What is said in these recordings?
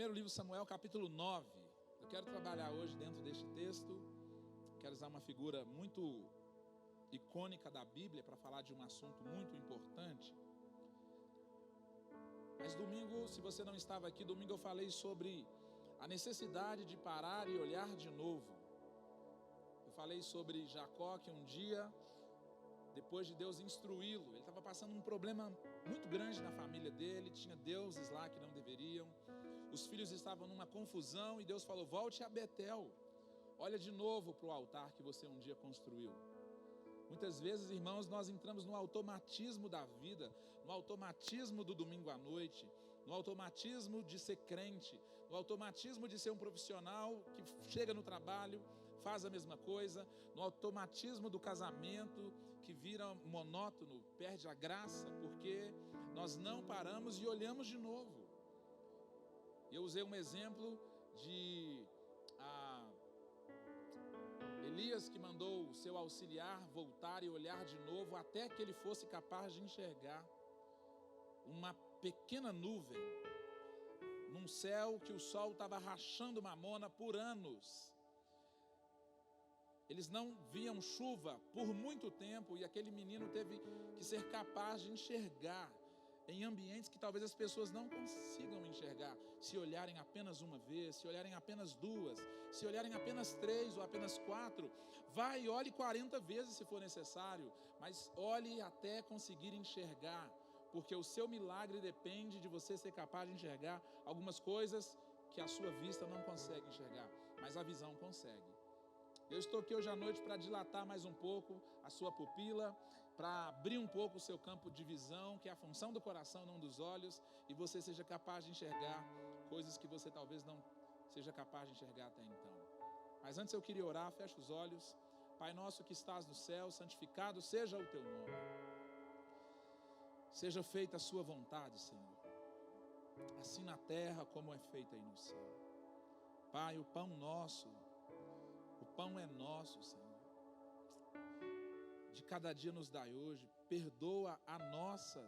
Primeiro livro de Samuel, capítulo 9. Eu quero trabalhar hoje dentro deste texto. Quero usar uma figura muito icônica da Bíblia para falar de um assunto muito importante. Mas domingo, se você não estava aqui, domingo eu falei sobre a necessidade de parar e olhar de novo. Eu falei sobre Jacó, que um dia, depois de Deus instruí-lo, ele estava passando um problema muito grande na família dele, tinha deuses lá que não deveriam, os filhos estavam numa confusão e Deus falou: volte a Betel, olha de novo para o altar que você um dia construiu. Muitas vezes, irmãos, nós entramos no automatismo da vida, no automatismo do domingo à noite, no automatismo de ser crente, no automatismo de ser um profissional que chega no trabalho, faz a mesma coisa, no automatismo do casamento que vira monótono, perde a graça, porque nós não paramos e olhamos de novo. Eu usei um exemplo de Elias, que mandou o seu auxiliar voltar e olhar de novo até que ele fosse capaz de enxergar uma pequena nuvem num céu que o sol estava rachando mamona por anos. Eles não viam chuva por muito tempo e aquele menino teve que ser capaz de enxergar em ambientes que talvez as pessoas não consigam enxergar, se olharem apenas uma vez, se olharem apenas duas, se olharem apenas 3 ou apenas 4, vai e olhe 40 vezes se for necessário, mas olhe até conseguir enxergar, porque o seu milagre depende de você ser capaz de enxergar algumas coisas que a sua vista não consegue enxergar, mas a visão consegue. Eu estou aqui hoje à noite para dilatar mais um pouco a sua pupila, para abrir um pouco o seu campo de visão, que é a função do coração, não dos olhos, e você seja capaz de enxergar coisas que você talvez não seja capaz de enxergar até então. Mas antes eu queria orar, fecha os olhos. Pai nosso que estás no céu, santificado seja o teu nome. Seja feita a sua vontade, Senhor, assim na terra como é feita aí no céu. Pai, o pão é nosso, Senhor. De cada dia nos dai hoje. Perdoa a nossa,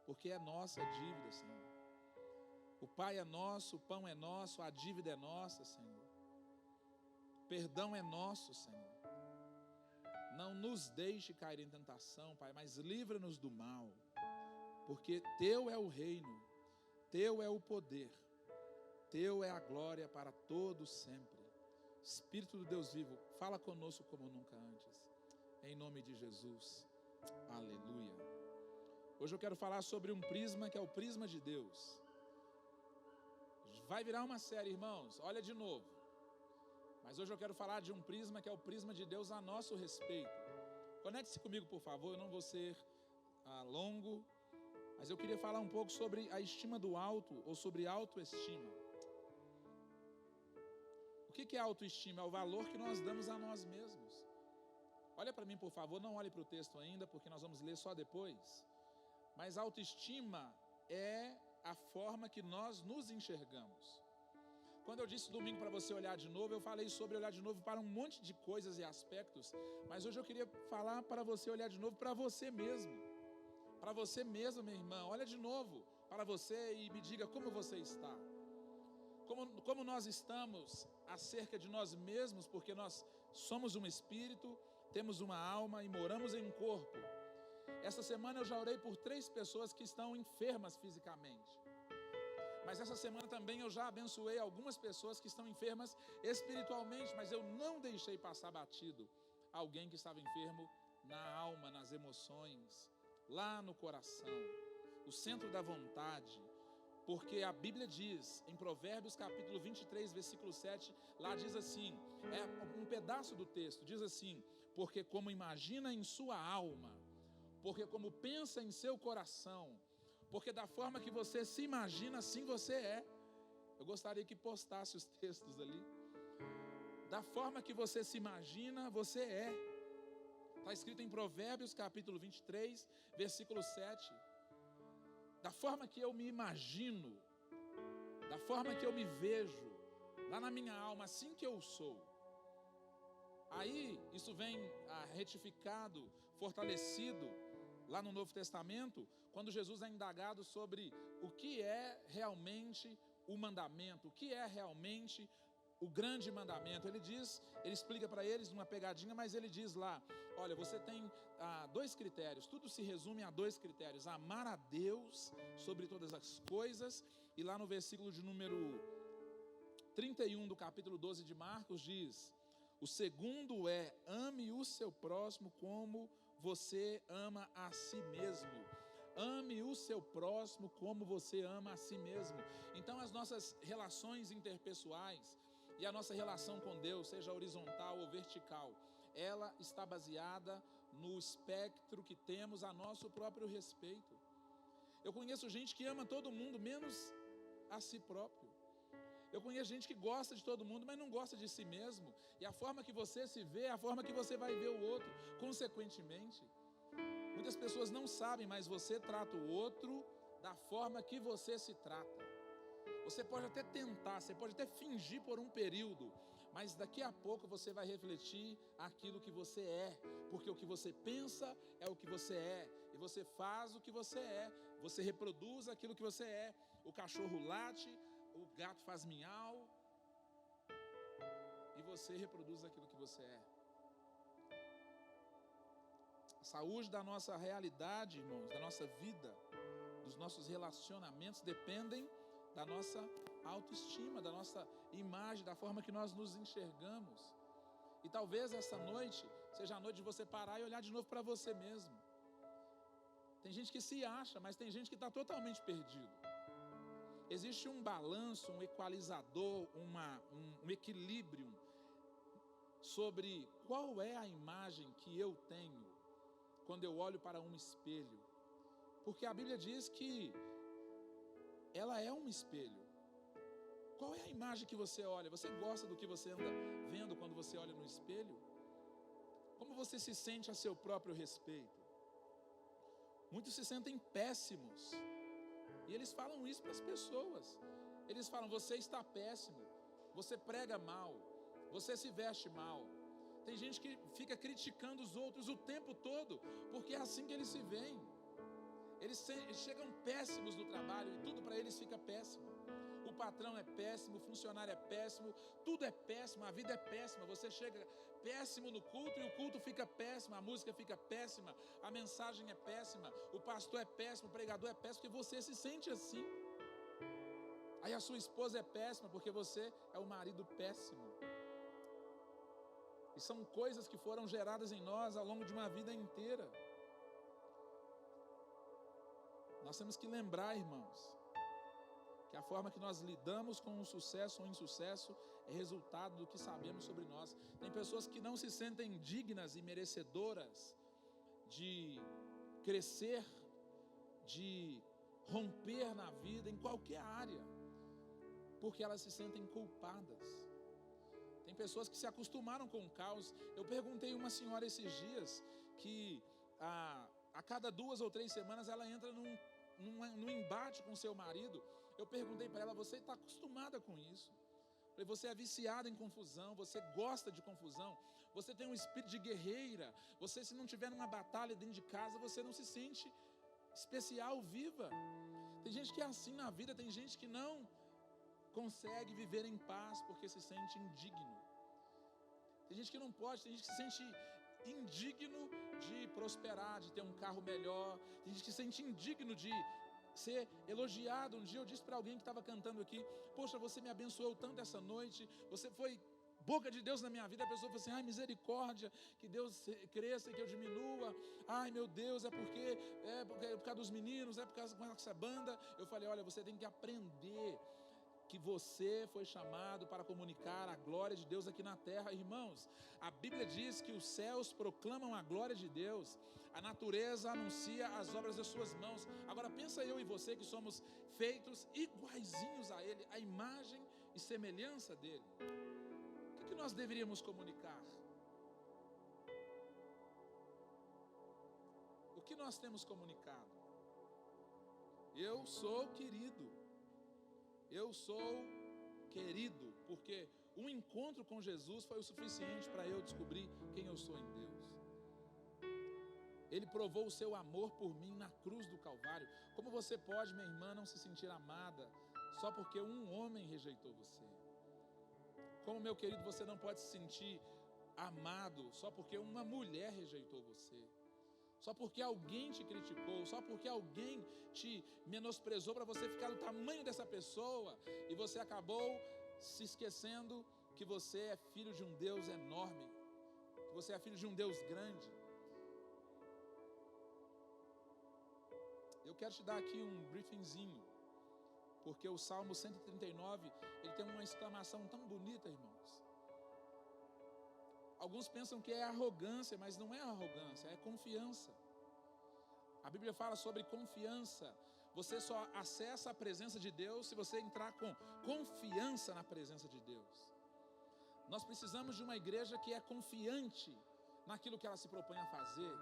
porque é nossa a dívida, Senhor. O Pai é nosso, o pão é nosso, a dívida é nossa, Senhor. O perdão é nosso, Senhor. Não nos deixe cair em tentação, Pai, mas livra-nos do mal. Porque Teu é o reino, Teu é o poder, Teu é a glória para todos sempre. Espírito do Deus vivo, fala conosco como nunca antes. Em nome de Jesus. Aleluia. Hoje eu quero falar sobre um prisma que é o prisma de Deus. Vai virar uma série, irmãos. Olha de novo. Mas hoje eu quero falar de um prisma que é o prisma de Deus a nosso respeito. Conecte-se comigo, por favor. Eu não vou ser longo, mas eu queria falar um pouco sobre a estima do alto ou sobre autoestima. O que é autoestima? É o valor que nós damos a nós mesmos. Olha para mim, por favor, não olhe para o texto ainda, porque nós vamos ler só depois. Mas autoestima é a forma que nós nos enxergamos. Quando eu disse domingo para você olhar de novo, eu falei sobre olhar de novo para um monte de coisas e aspectos. Mas hoje eu queria falar para você olhar de novo para você mesmo. Para você mesmo, minha irmã, olha de novo para você e me diga como você está. Como nós estamos acerca de nós mesmos, porque nós somos um espírito, temos uma alma e moramos em um corpo. Essa semana eu já orei por 3 pessoas que estão enfermas fisicamente. Mas essa semana também eu já abençoei algumas pessoas que estão enfermas espiritualmente, mas eu não deixei passar batido alguém que estava enfermo na alma, nas emoções, lá no coração, o centro da vontade. Porque a Bíblia diz, em Provérbios capítulo 23, versículo 7, lá diz assim, é um pedaço do texto, diz assim: porque como imagina em sua alma, porque como pensa em seu coração, porque da forma que você se imagina, assim você é. Eu gostaria que postasse os textos ali. Da forma que você se imagina, você é. Está escrito em Provérbios capítulo 23, versículo 7. Da forma que eu me imagino, da forma que eu me vejo, lá na minha alma, assim que eu sou. Aí, isso vem retificado, fortalecido, lá no Novo Testamento, quando Jesus é indagado sobre o que é realmente o mandamento, o que é realmente o grande mandamento. Ele explica para eles numa pegadinha, mas ele diz lá, olha, você tem 2 critérios, tudo se resume a 2 critérios: amar a Deus sobre todas as coisas, e lá no versículo de número 31 do capítulo 12 de Marcos diz, o segundo é, ame o seu próximo como você ama a si mesmo. Ame o seu próximo como você ama a si mesmo. Então as nossas relações interpessoais e a nossa relação com Deus, seja horizontal ou vertical, ela está baseada no espectro que temos a nosso próprio respeito. Eu conheço gente que ama todo mundo, menos a si próprio. Eu conheço gente que gosta de todo mundo, mas não gosta de si mesmo. E a forma que você se vê é a forma que você vai ver o outro. Consequentemente, muitas pessoas não sabem, mas você trata o outro da forma que você se trata. Você pode até tentar, você pode até fingir por um período, mas daqui a pouco você vai refletir aquilo que você é, porque o que você pensa é o que você é, e você faz o que você é, você reproduz aquilo que você é. O cachorro late, o gato faz miau, e você reproduz aquilo que você é. A saúde da nossa realidade, irmãos, da nossa vida, dos nossos relacionamentos, dependem da nossa autoestima, da nossa imagem, da forma que nós nos enxergamos. E talvez essa noite seja a noite de você parar e olhar de novo para você mesmo. Tem gente que se acha, mas tem gente que está totalmente perdido. Existe um balanço, um equalizador, um equilíbrio sobre qual é a imagem que eu tenho quando eu olho para um espelho. Porque a Bíblia diz que ela é um espelho. Qual é a imagem que você olha? Você gosta do que você anda vendo quando você olha no espelho? Como você se sente a seu próprio respeito? Muitos se sentem péssimos. E eles falam isso para as pessoas. Eles falam, você está péssimo, você prega mal, você se veste mal. Tem gente que fica criticando os outros o tempo todo, porque é assim que eles se veem. Eles chegam péssimos no trabalho e tudo para eles fica péssimo. O patrão é péssimo, o funcionário é péssimo, tudo é péssimo, a vida é péssima. Você chega péssimo no culto e o culto fica péssimo, a música fica péssima, a mensagem é péssima, o pastor é péssimo, o pregador é péssimo, porque você se sente assim. Aí a sua esposa é péssima porque você é o marido péssimo. E são coisas que foram geradas em nós ao longo de uma vida inteira. Nós temos que lembrar, irmãos, que a forma que nós lidamos com o sucesso ou insucesso é resultado do que sabemos sobre nós. Tem pessoas que não se sentem dignas e merecedoras de crescer, de romper na vida, em qualquer área, porque elas se sentem culpadas. Tem pessoas que se acostumaram com o caos. Eu perguntei a uma senhora esses dias que a cada 2 ou 3 semanas ela entra num embate com seu marido. Eu perguntei para ela, você está acostumada com isso? Falei, você é viciada em confusão, você gosta de confusão, você tem um espírito de guerreira, você, se não tiver numa batalha dentro de casa, você não se sente especial, viva. Tem gente que é assim na vida, tem gente que não consegue viver em paz porque se sente indigno. Tem gente que não pode, tem gente que se sente indigno de prosperar, de ter um carro melhor, tem gente que se sente indigno de ser elogiado. Um dia eu disse para alguém que estava cantando aqui, poxa, você me abençoou tanto essa noite, você foi boca de Deus na minha vida. A pessoa falou assim, ai, misericórdia, que Deus cresça e que eu diminua, ai meu Deus, é por causa dos meninos, é por causa dessa banda. Eu falei, olha, você tem que aprender que você foi chamado para comunicar a glória de Deus aqui na terra. Irmãos, a Bíblia diz que os céus proclamam a glória de Deus, a natureza anuncia as obras das suas mãos. Agora pensa eu e você que somos feitos iguaizinhos a Ele, a imagem e semelhança dEle. O que nós deveríamos comunicar? O que nós temos comunicado? Eu sou querido. Eu sou querido, porque um encontro com Jesus foi o suficiente para eu descobrir quem eu sou em Deus. Ele provou o seu amor por mim na cruz do Calvário. Como você pode, minha irmã, não se sentir amada só porque um homem rejeitou você. Como, meu querido, você não pode se sentir amado só porque uma mulher rejeitou você, só porque alguém te criticou, só porque alguém te menosprezou para você ficar do tamanho dessa pessoa, e você acabou se esquecendo que você é filho de um Deus enorme, que você é filho de um Deus grande. Eu quero te dar aqui um briefingzinho, porque o Salmo 139, ele tem uma exclamação tão bonita, irmãos. Alguns pensam que é arrogância, mas não é arrogância, é confiança. A Bíblia fala sobre confiança. Você só acessa a presença de Deus se você entrar com confiança na presença de Deus. Nós precisamos de uma igreja que é confiante naquilo que ela se propõe a fazer.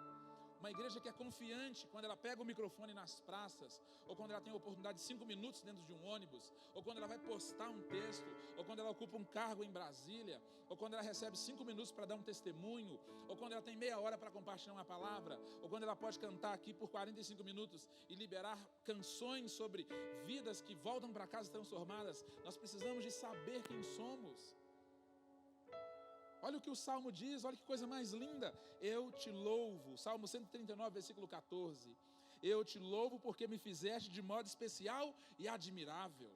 Uma igreja que é confiante quando ela pega o microfone nas praças, ou quando ela tem a oportunidade de 5 minutos dentro de um ônibus, ou quando ela vai postar um texto, ou quando ela ocupa um cargo em Brasília, ou quando ela recebe 5 minutos para dar um testemunho, ou quando ela tem meia hora para compartilhar uma palavra, ou quando ela pode cantar aqui por 45 minutos e liberar canções sobre vidas que voltam para casa transformadas. Nós precisamos de saber quem somos. Olha o que o Salmo diz, olha que coisa mais linda. Eu te louvo, Salmo 139, versículo 14. Eu te louvo porque me fizeste de modo especial e admirável.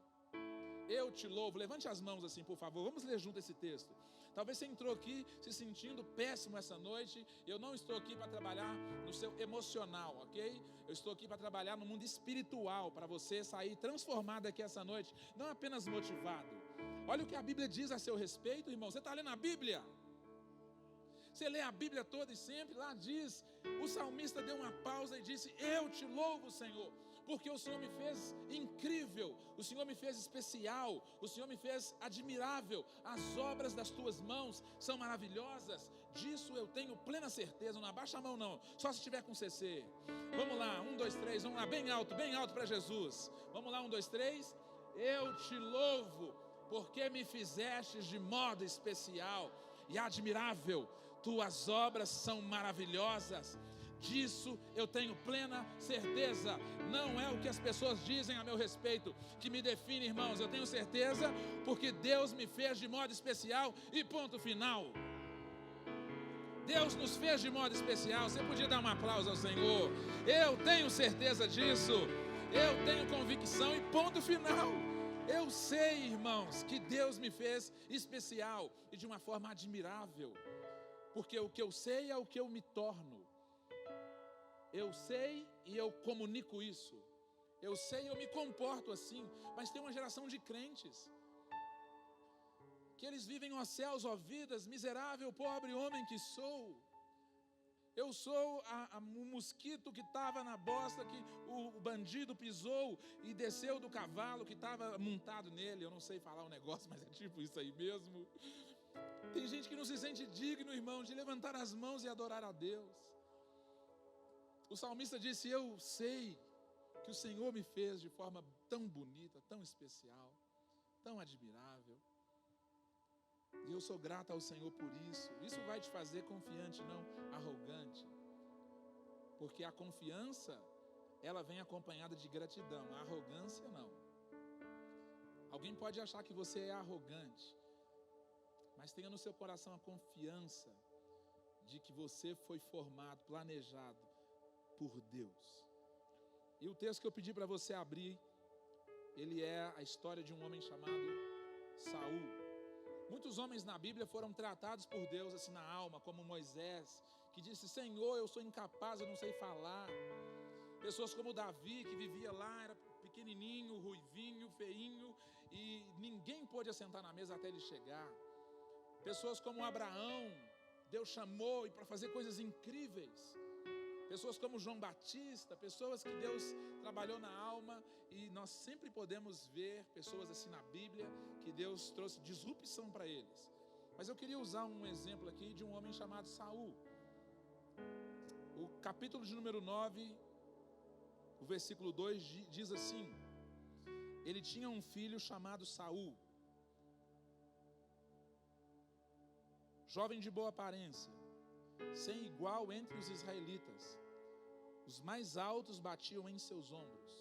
Eu te louvo, levante as mãos assim, por favor, vamos ler junto esse texto. Talvez você entrou aqui se sentindo péssimo essa noite. Eu não estou aqui para trabalhar no seu emocional, ok? Eu estou aqui para trabalhar no mundo espiritual, para você sair transformado aqui essa noite, não apenas motivado. Olha o que a Bíblia diz a seu respeito, irmão. Você está lendo a Bíblia? Você lê a Bíblia toda e sempre, lá diz, o salmista deu uma pausa e disse: eu te louvo, Senhor, porque o Senhor me fez incrível, o Senhor me fez especial, o Senhor me fez admirável, as obras das tuas mãos são maravilhosas, disso eu tenho plena certeza. Não abaixa a mão não, só se estiver com CC. Vamos lá, 1, 2, 3, vamos lá, bem alto para Jesus. Vamos lá, 1, 2, 3. Eu te louvo, porque me fizestes de modo especial e admirável, tuas obras são maravilhosas, disso eu tenho plena certeza. Não é o que as pessoas dizem a meu respeito que me define, irmãos. Eu tenho certeza porque Deus me fez de modo especial e ponto final. Deus nos fez de modo especial. Você podia dar um aplauso ao Senhor. Eu tenho certeza disso, eu tenho convicção e ponto final. Eu sei, irmãos, que Deus me fez especial e de uma forma admirável, porque o que eu sei é o que eu me torno. Eu sei e eu comunico isso. Eu sei e eu me comporto assim. Mas tem uma geração de crentes que eles vivem, ó céus, ó vidas, miserável, pobre homem que sou. Eu sou o mosquito que estava na bosta, que o bandido pisou e desceu do cavalo que estava montado nele. Eu não sei falar o negócio, mas é tipo isso aí mesmo. Tem gente que não se sente digno, irmão, de levantar as mãos e adorar a Deus. O salmista disse: eu sei que o Senhor me fez de forma tão bonita, tão especial, tão admirável. E eu sou grato ao Senhor por isso. Isso vai te fazer confiante, não arrogante. Porque a confiança, ela vem acompanhada de gratidão. A arrogância, não. Alguém pode achar que você é arrogante, mas tenha no seu coração a confiança de que você foi formado, planejado por Deus. E o texto que eu pedi para você abrir, ele é a história de um homem chamado Saul. Muitos homens na Bíblia foram tratados por Deus assim na alma, como Moisés, que disse: Senhor, eu sou incapaz, eu não sei falar. Pessoas como Davi, que vivia lá, era pequenininho, ruivinho, feinho, e ninguém pôde assentar na mesa até ele chegar. Pessoas como Abraão, Deus chamou para fazer coisas incríveis. Pessoas como João Batista, pessoas que Deus trabalhou na alma, e nós sempre podemos ver pessoas assim na Bíblia, que Deus trouxe disrupção para eles. Mas eu queria usar um exemplo aqui de um homem chamado Saul. O capítulo de número 9, o versículo 2 diz assim: ele tinha um filho chamado Saul, jovem de boa aparência, sem igual entre os israelitas. Os mais altos batiam em seus ombros.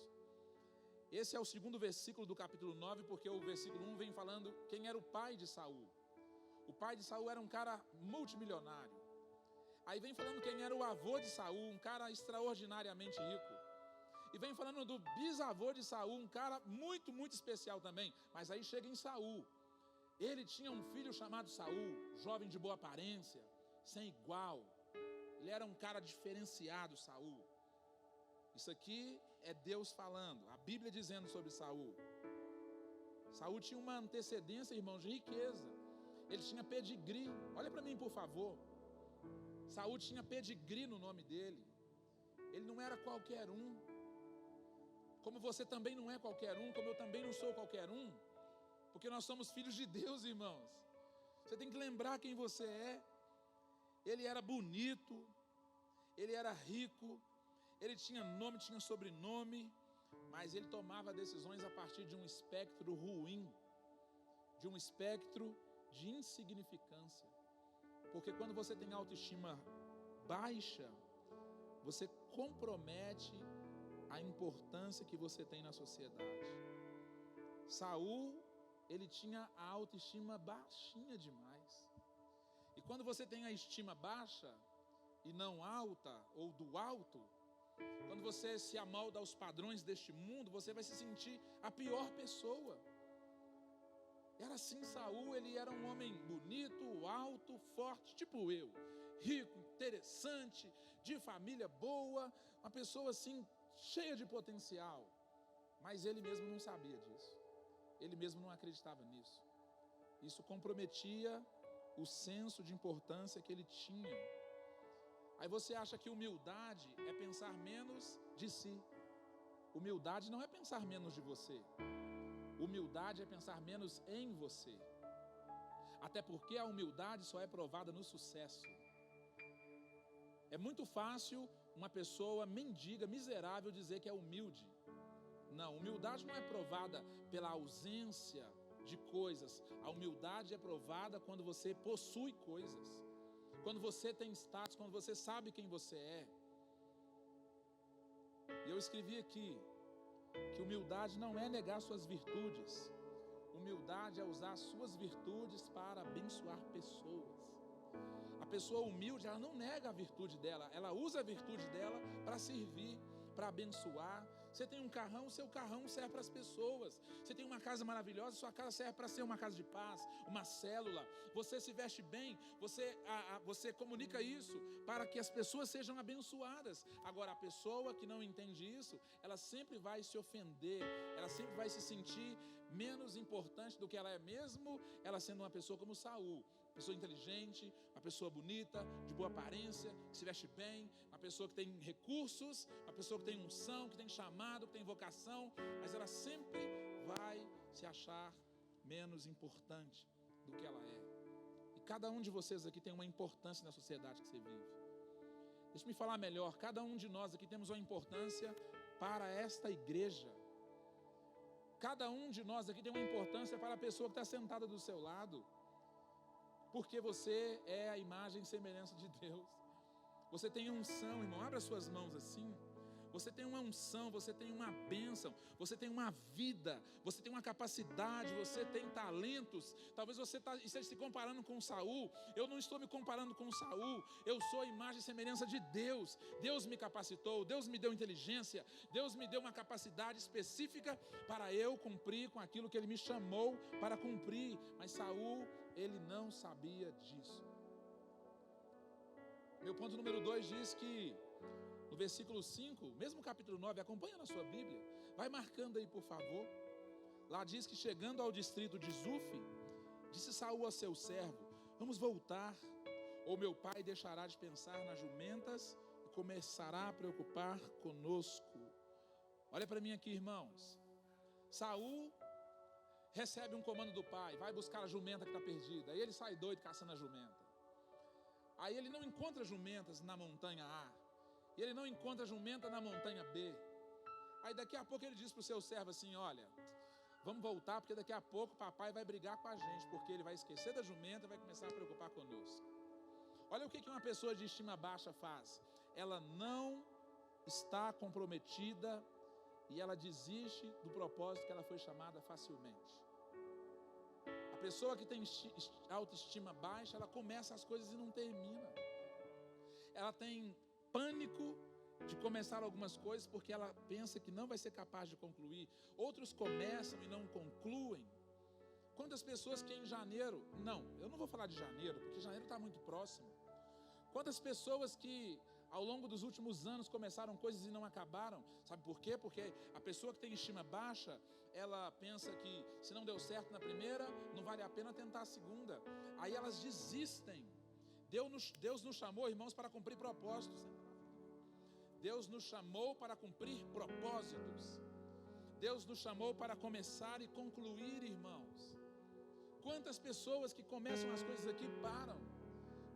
Esse é o segundo versículo do capítulo 9, porque o versículo 1 vem falando quem era o pai de Saul. O pai de Saul era um cara multimilionário. Aí vem falando quem era o avô de Saul, um cara extraordinariamente rico. E vem falando do bisavô de Saul, um cara muito, muito especial também. Mas aí chega em Saul. Ele tinha um filho chamado Saul, jovem de boa aparência, sem igual. Ele era um cara diferenciado, Saul. Isso aqui é Deus falando, a Bíblia dizendo sobre Saul. Saul tinha uma antecedência, irmãos, de riqueza. Ele tinha pedigree. Olha para mim, por favor. Saul tinha pedigree no nome dele. Ele não era qualquer um. Como você também não é qualquer um, como eu também não sou qualquer um. Porque nós somos filhos de Deus, irmãos. Você tem que lembrar quem você é. Ele era bonito, ele era rico, ele tinha nome, tinha sobrenome, mas ele tomava decisões a partir de um espectro ruim, de um espectro de insignificância. Porque quando você tem autoestima baixa, você compromete a importância que você tem na sociedade. Saul, ele tinha a autoestima baixinha demais. E quando você tem a estima baixa e não alta, ou do alto, quando você se amolda aos padrões deste mundo, você vai se sentir a pior pessoa. Era assim Saul, ele era um homem bonito, alto, forte, tipo eu, rico, interessante, de família boa, uma pessoa assim, cheia de potencial. Mas ele mesmo não sabia disso. Ele mesmo não acreditava nisso. Isso comprometia o senso de importância que ele tinha. Aí você acha que humildade é pensar menos de si. Humildade não é pensar menos de você. Humildade é pensar menos em você. Até porque a humildade só é provada no sucesso. É muito fácil uma pessoa mendiga, miserável, dizer que é humilde. Não, humildade não é provada pela ausência de coisas. A humildade é provada quando você possui coisas, quando você tem status, quando você sabe quem você é. E eu escrevi aqui que humildade não é negar suas virtudes. Humildade é usar suas virtudes para abençoar pessoas. A pessoa humilde, ela não nega a virtude dela, ela usa a virtude dela para servir, para abençoar. Você tem um carrão, seu carrão serve para as pessoas. Você tem uma casa maravilhosa, sua casa serve para ser uma casa de paz, uma célula. Você se veste bem, você comunica isso para que as pessoas sejam abençoadas. Agora, a pessoa que não entende isso, ela sempre vai se ofender, ela sempre vai se sentir menos importante do que ela é, mesmo ela sendo uma pessoa como Saul. Uma pessoa inteligente, uma pessoa bonita, de boa aparência, que se veste bem, uma pessoa que tem recursos, uma pessoa que tem unção, que tem chamado, que tem vocação, mas ela sempre vai se achar menos importante do que ela é. E cada um de vocês aqui tem uma importância na sociedade que você vive. Deixa eu me falar melhor, cada um de nós aqui temos uma importância para esta igreja. Cada um de nós aqui tem uma importância para a pessoa que está sentada do seu lado. Porque você é a imagem e semelhança de Deus. Você tem unção, irmão, abra suas mãos assim. Você tem uma unção, você tem uma bênção, você tem uma vida, você tem uma capacidade, você tem talentos. Talvez você esteja se comparando com Saul. Eu não estou me comparando com Saul. Eu sou a imagem e semelhança de Deus. Deus me capacitou, Deus me deu inteligência, Deus me deu uma capacidade específica para eu cumprir com aquilo que Ele me chamou para cumprir. Mas Saul, ele não sabia disso. Meu ponto número 2 diz que no versículo 5, mesmo capítulo 9, acompanha na sua Bíblia, vai marcando aí por favor. Lá diz que chegando ao distrito de Zuf, disse Saul a seu servo: vamos voltar, ou meu pai deixará de pensar nas jumentas e começará a preocupar conosco. Olha para mim aqui, irmãos. Saul recebe um comando do pai, vai buscar a jumenta que está perdida. Aí ele sai doido caçando a jumenta. Aí ele não encontra jumentas na montanha A, e ele não encontra jumenta na montanha B. Aí daqui a pouco ele diz para o seu servo assim: olha, vamos voltar, porque daqui a pouco o papai vai brigar com a gente, porque ele vai esquecer da jumenta e vai começar a preocupar conosco. Olha o que uma pessoa de estima baixa faz. Ela não está comprometida e ela desiste do propósito que ela foi chamada facilmente. A pessoa que tem autoestima baixa, ela começa as coisas e não termina. Ela tem pânico de começar algumas coisas porque ela pensa que não vai ser capaz de concluir. Outros começam e não concluem. Quantas pessoas que em janeiro, eu não vou falar de janeiro, porque janeiro está muito próximo. Quantas pessoas que ao longo dos últimos anos começaram coisas e não acabaram? Sabe por quê? Porque a pessoa que tem estima baixa, ela pensa que se não deu certo na primeira, não vale a pena tentar a segunda. Aí elas desistem. Deus nos chamou, irmãos, para cumprir propósitos. Deus nos chamou para cumprir propósitos. Deus nos chamou para começar e concluir, irmãos. Quantas pessoas que começam as coisas aqui param.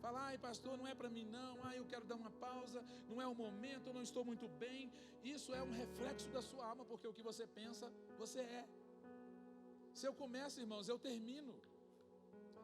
Fala, ai pastor, não é para mim não, eu quero dar uma pausa, não é o momento, eu não estou muito bem. Isso é um reflexo da sua alma, porque o que você pensa, você é. Se eu começo, irmãos, eu termino.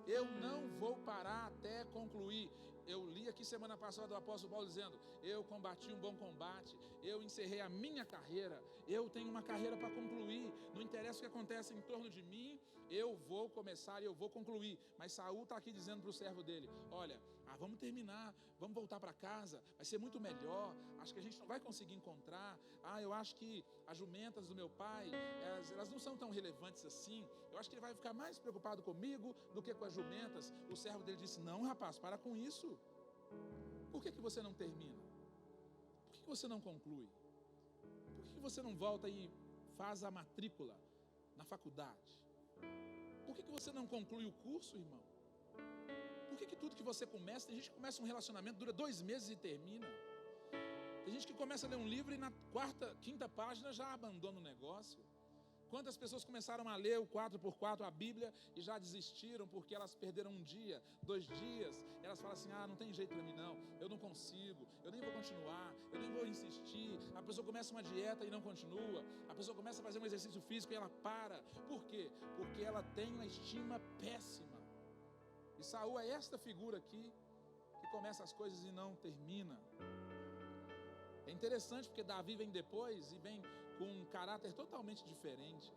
Eu não vou parar até concluir. Eu li aqui semana passada o apóstolo Paulo dizendo, eu combati um bom combate, eu encerrei a minha carreira, eu tenho uma carreira para concluir, não interessa o que acontece em torno de mim, eu vou começar e eu vou concluir. Mas Saul está aqui dizendo para o servo dele, olha, vamos terminar, vamos voltar para casa, vai ser muito melhor, acho que a gente não vai conseguir encontrar, eu acho que as jumentas do meu pai, elas não são tão relevantes assim, eu acho que ele vai ficar mais preocupado comigo do que com as jumentas. O servo dele disse, não rapaz, para com isso. Por que você não termina? Por que você não conclui? Por que você não volta e faz a matrícula na faculdade? Por que você não conclui o curso, irmão? Por que tudo que você começa, tem gente que começa um relacionamento, dura 2 meses e termina. Tem gente que começa a ler um livro e na 4ª, 5ª página já abandona o negócio. Quantas pessoas começaram a ler o 4x4, a Bíblia, e já desistiram porque elas perderam 1 dia, 2 dias, elas falam assim, não tem jeito para mim não, eu não consigo, eu nem vou continuar, eu nem vou insistir. A pessoa começa uma dieta e não continua, a pessoa começa a fazer um exercício físico e ela para. Por quê? Porque ela tem uma estima péssima. E Saul é esta figura aqui, que começa as coisas e não termina. É interessante porque Davi vem depois e vem com um caráter totalmente diferente.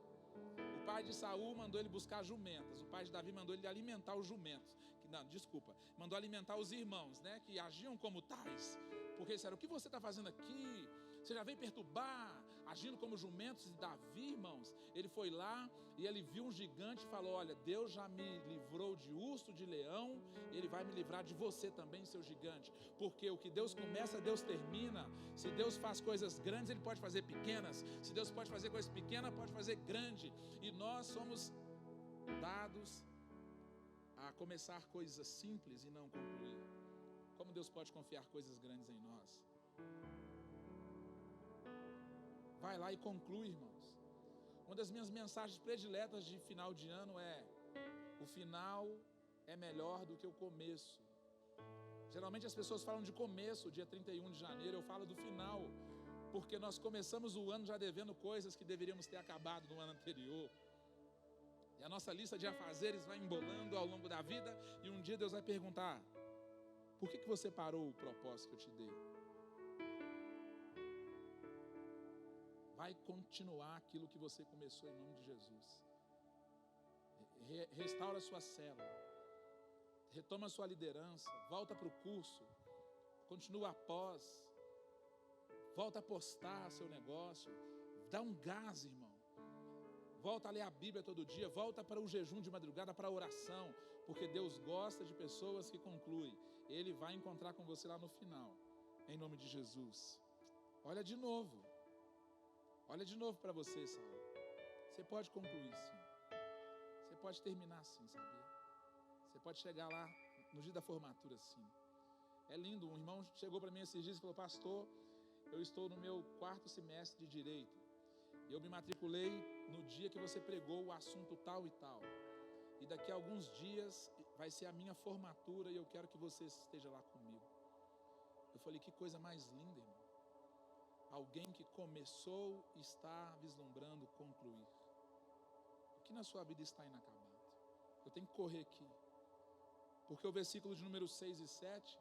O pai de Saul mandou ele buscar jumentas. O pai de Davi mandou ele alimentar os jumentos. Mandou alimentar os irmãos, né? Que agiam como tais. Porque disseram, o que você está fazendo aqui? Você já veio perturbar, agindo como jumentos. E Davi, irmãos, ele foi lá e ele viu um gigante e falou, olha, Deus já me livrou de urso, de leão, ele vai me livrar de você também, seu gigante. Porque o que Deus começa, Deus termina. Se Deus faz coisas grandes, Ele pode fazer pequenas. Se Deus pode fazer coisas pequenas, pode fazer grande. E nós somos dados a começar coisas simples e não concluir. Como Deus pode confiar coisas grandes em nós? Vai lá e conclui, irmãos. Uma das minhas mensagens prediletas de final de ano é: o final é melhor do que o começo. Geralmente as pessoas falam de começo, dia 31 de janeiro, eu falo do final, porque nós começamos o ano já devendo coisas que deveríamos ter acabado no ano anterior. E a nossa lista de afazeres vai embolando ao longo da vida, e um dia Deus vai perguntar: por que você parou o propósito que eu te dei? Vai continuar aquilo que você começou em nome de Jesus. Restaura a sua célula, retoma a sua liderança, volta para o curso, continua após, volta a postar seu negócio, dá um gás, irmão. Volta a ler a Bíblia todo dia, volta para o jejum de madrugada, para a oração, porque Deus gosta de pessoas que concluem. Ele vai encontrar com você lá no final, em nome de Jesus. Olha de novo para você, Saul. Você pode concluir sim, você pode terminar sim, sabia? Você pode chegar lá no dia da formatura sim. É lindo, um irmão chegou para mim esses dias e falou: pastor, eu estou no meu 4º semestre de Direito, e eu me matriculei no dia que você pregou o assunto tal e tal, e daqui a alguns dias vai ser a minha formatura e eu quero que você esteja lá comigo. Eu falei: que coisa mais linda, irmão. Alguém que começou e está vislumbrando concluir. O que na sua vida está inacabado? Eu tenho que correr aqui, porque o versículo de número 6 e 7,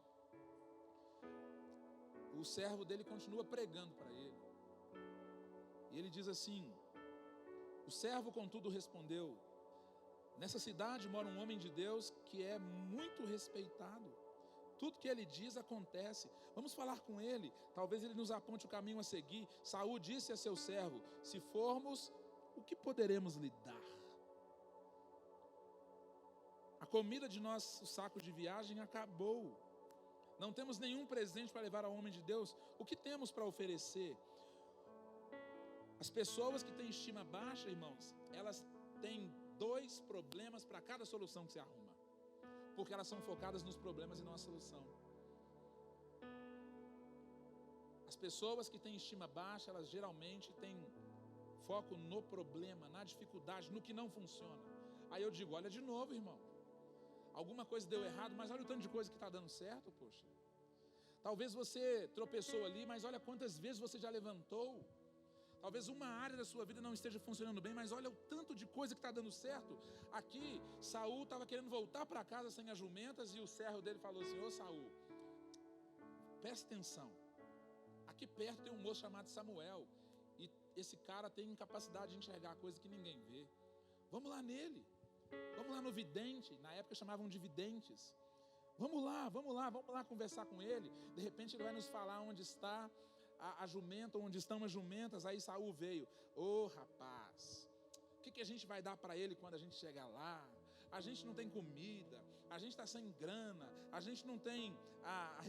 o servo dele continua pregando para ele. E ele diz assim: o servo contudo respondeu: nessa cidade mora um homem de Deus que é muito respeitado. Tudo que ele diz acontece. Vamos falar com ele. Talvez ele nos aponte o caminho a seguir. Saul disse a seu servo: se formos, o que poderemos lhe dar? A comida de nosso saco de viagem acabou. Não temos nenhum presente para levar ao homem de Deus. O que temos para oferecer? As pessoas que têm estima baixa, irmãos, elas têm 2 problemas para cada solução que se arruma, porque elas são focadas nos problemas e não na solução. As pessoas que têm estima baixa, elas geralmente têm foco no problema, na dificuldade, no que não funciona. Aí eu digo: olha de novo, irmão, alguma coisa deu errado, mas olha o tanto de coisa que está dando certo, poxa. Talvez você tropeçou ali, mas olha quantas vezes você já levantou. Talvez uma área da sua vida não esteja funcionando bem, mas olha o tanto de coisa que está dando certo. Aqui, Saul estava querendo voltar para casa sem as jumentas, e o servo dele falou assim: ô Saul, presta atenção, aqui perto tem um moço chamado Samuel, e esse cara tem capacidade de enxergar coisa que ninguém vê. Vamos lá nele, vamos lá no vidente. Na época chamavam de videntes. Vamos lá conversar com ele. De repente ele vai nos falar onde está a jumenta, onde estão as jumentas. Aí Saul veio: ô rapaz, o que a gente vai dar para ele quando a gente chegar lá? A gente não tem comida, a gente está sem grana, a gente não tem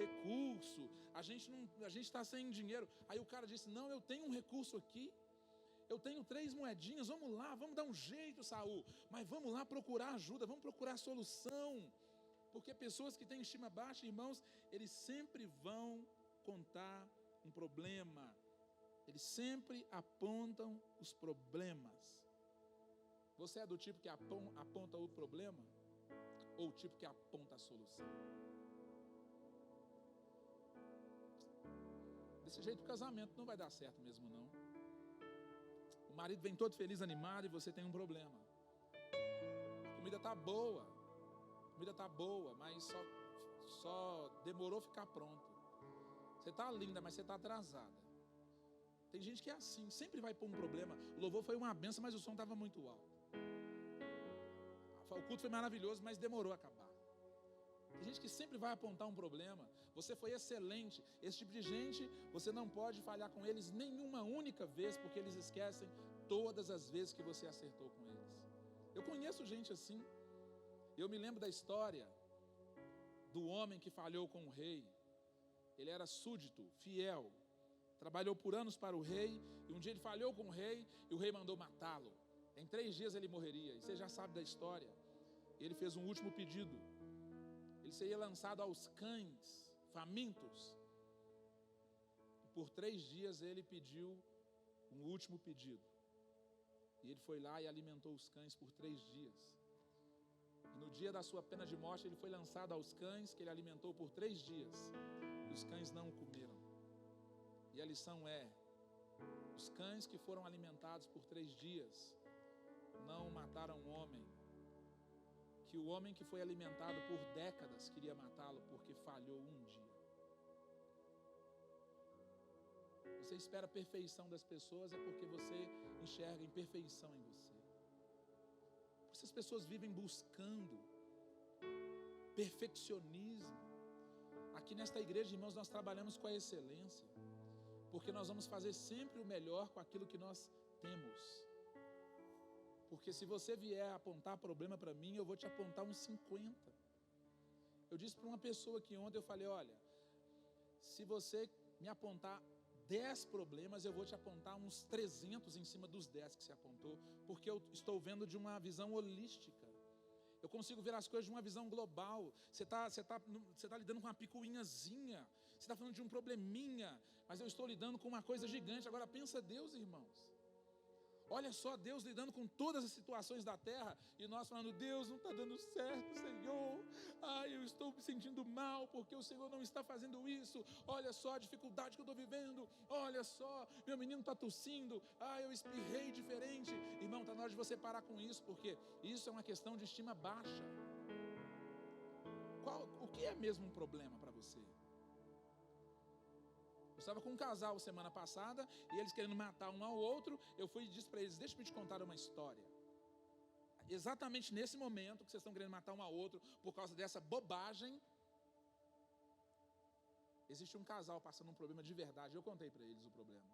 recurso, a gente está sem dinheiro. Aí o cara disse: não, eu tenho um recurso aqui, eu tenho 3 moedinhas, vamos lá, vamos dar um jeito, Saul, mas vamos lá procurar ajuda, vamos procurar solução. Porque pessoas que têm estima baixa, irmãos, eles sempre vão contar um problema, eles sempre apontam os problemas. Você é do tipo que aponta o problema, ou o tipo que aponta a solução? Desse jeito o casamento não vai dar certo mesmo não. O marido vem todo feliz, animado, e você tem um problema. A comida está boa, mas só demorou ficar pronta. Você está linda, mas você está atrasada. Tem gente que é assim, sempre vai pôr um problema. O louvor foi uma benção, mas o som estava muito alto. O culto foi maravilhoso, mas demorou a acabar. Tem gente que sempre vai apontar um problema. Você foi excelente. Esse tipo de gente, você não pode falhar com eles nenhuma única vez, porque eles esquecem todas as vezes que você acertou com eles. Eu conheço gente assim. Eu me lembro da história do homem que falhou com o rei. Ele era súdito, fiel, trabalhou por anos para o rei, e um dia ele falhou com o rei, e o rei mandou matá-lo. Em 3 dias ele morreria, e você já sabe da história. Ele fez um último pedido. Ele seria lançado aos cães famintos, e por 3 dias ele pediu um último pedido, e ele foi lá e alimentou os cães por 3 dias. E no dia da sua pena de morte, ele foi lançado aos cães, que ele alimentou por 3 dias. E os cães não o comeram. E a lição é: os cães que foram alimentados por 3 dias não mataram o homem, que o homem que foi alimentado por décadas queria matá-lo porque falhou um dia. Você espera a perfeição das pessoas, é porque você enxerga imperfeição em você. Essas pessoas vivem buscando perfeccionismo. Aqui nesta igreja, irmãos, nós trabalhamos com a excelência, porque nós vamos fazer sempre o melhor com aquilo que nós temos. Porque se você vier apontar problema para mim, eu vou te apontar uns 50. Eu disse para uma pessoa que ontem, eu falei: olha, se você me apontar 10 problemas, eu vou te apontar uns 300 em cima dos 10 que você apontou, porque eu estou vendo de uma visão holística. Eu consigo ver as coisas de uma visão global. Você tá lidando com uma picuinhazinha, você está falando de um probleminha, mas eu estou lidando com uma coisa gigante. Agora pensa Deus, irmãos. Olha só, Deus lidando com todas as situações da terra, e nós falando: Deus, não está dando certo, Senhor. Ai, eu estou me sentindo mal, porque o Senhor não está fazendo isso. Olha só a dificuldade que eu estou vivendo. Olha só, meu menino está tossindo. Ai, eu espirrei diferente. Irmão, está na hora de você parar com isso, porque isso é uma questão de estima baixa. O que é mesmo um problema para você? Eu estava com um casal semana passada, e eles querendo matar um ao outro, eu fui e disse para eles, deixa eu te contar uma história. Exatamente nesse momento que vocês estão querendo matar um ao outro, por causa dessa bobagem, existe um casal passando um problema de verdade. Eu contei para eles o problema.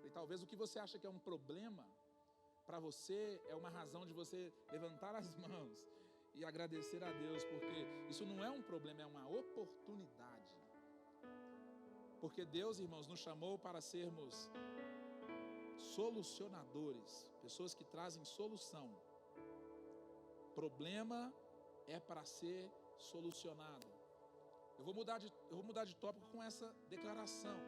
E talvez o que você acha que é um problema, para você é uma razão de você levantar as mãos e agradecer a Deus, porque isso não é um problema, é uma oportunidade. Porque Deus, irmãos, nos chamou para sermos solucionadores, pessoas que trazem solução. Problema é para ser solucionado. Eu vou mudar de tópico com essa declaração.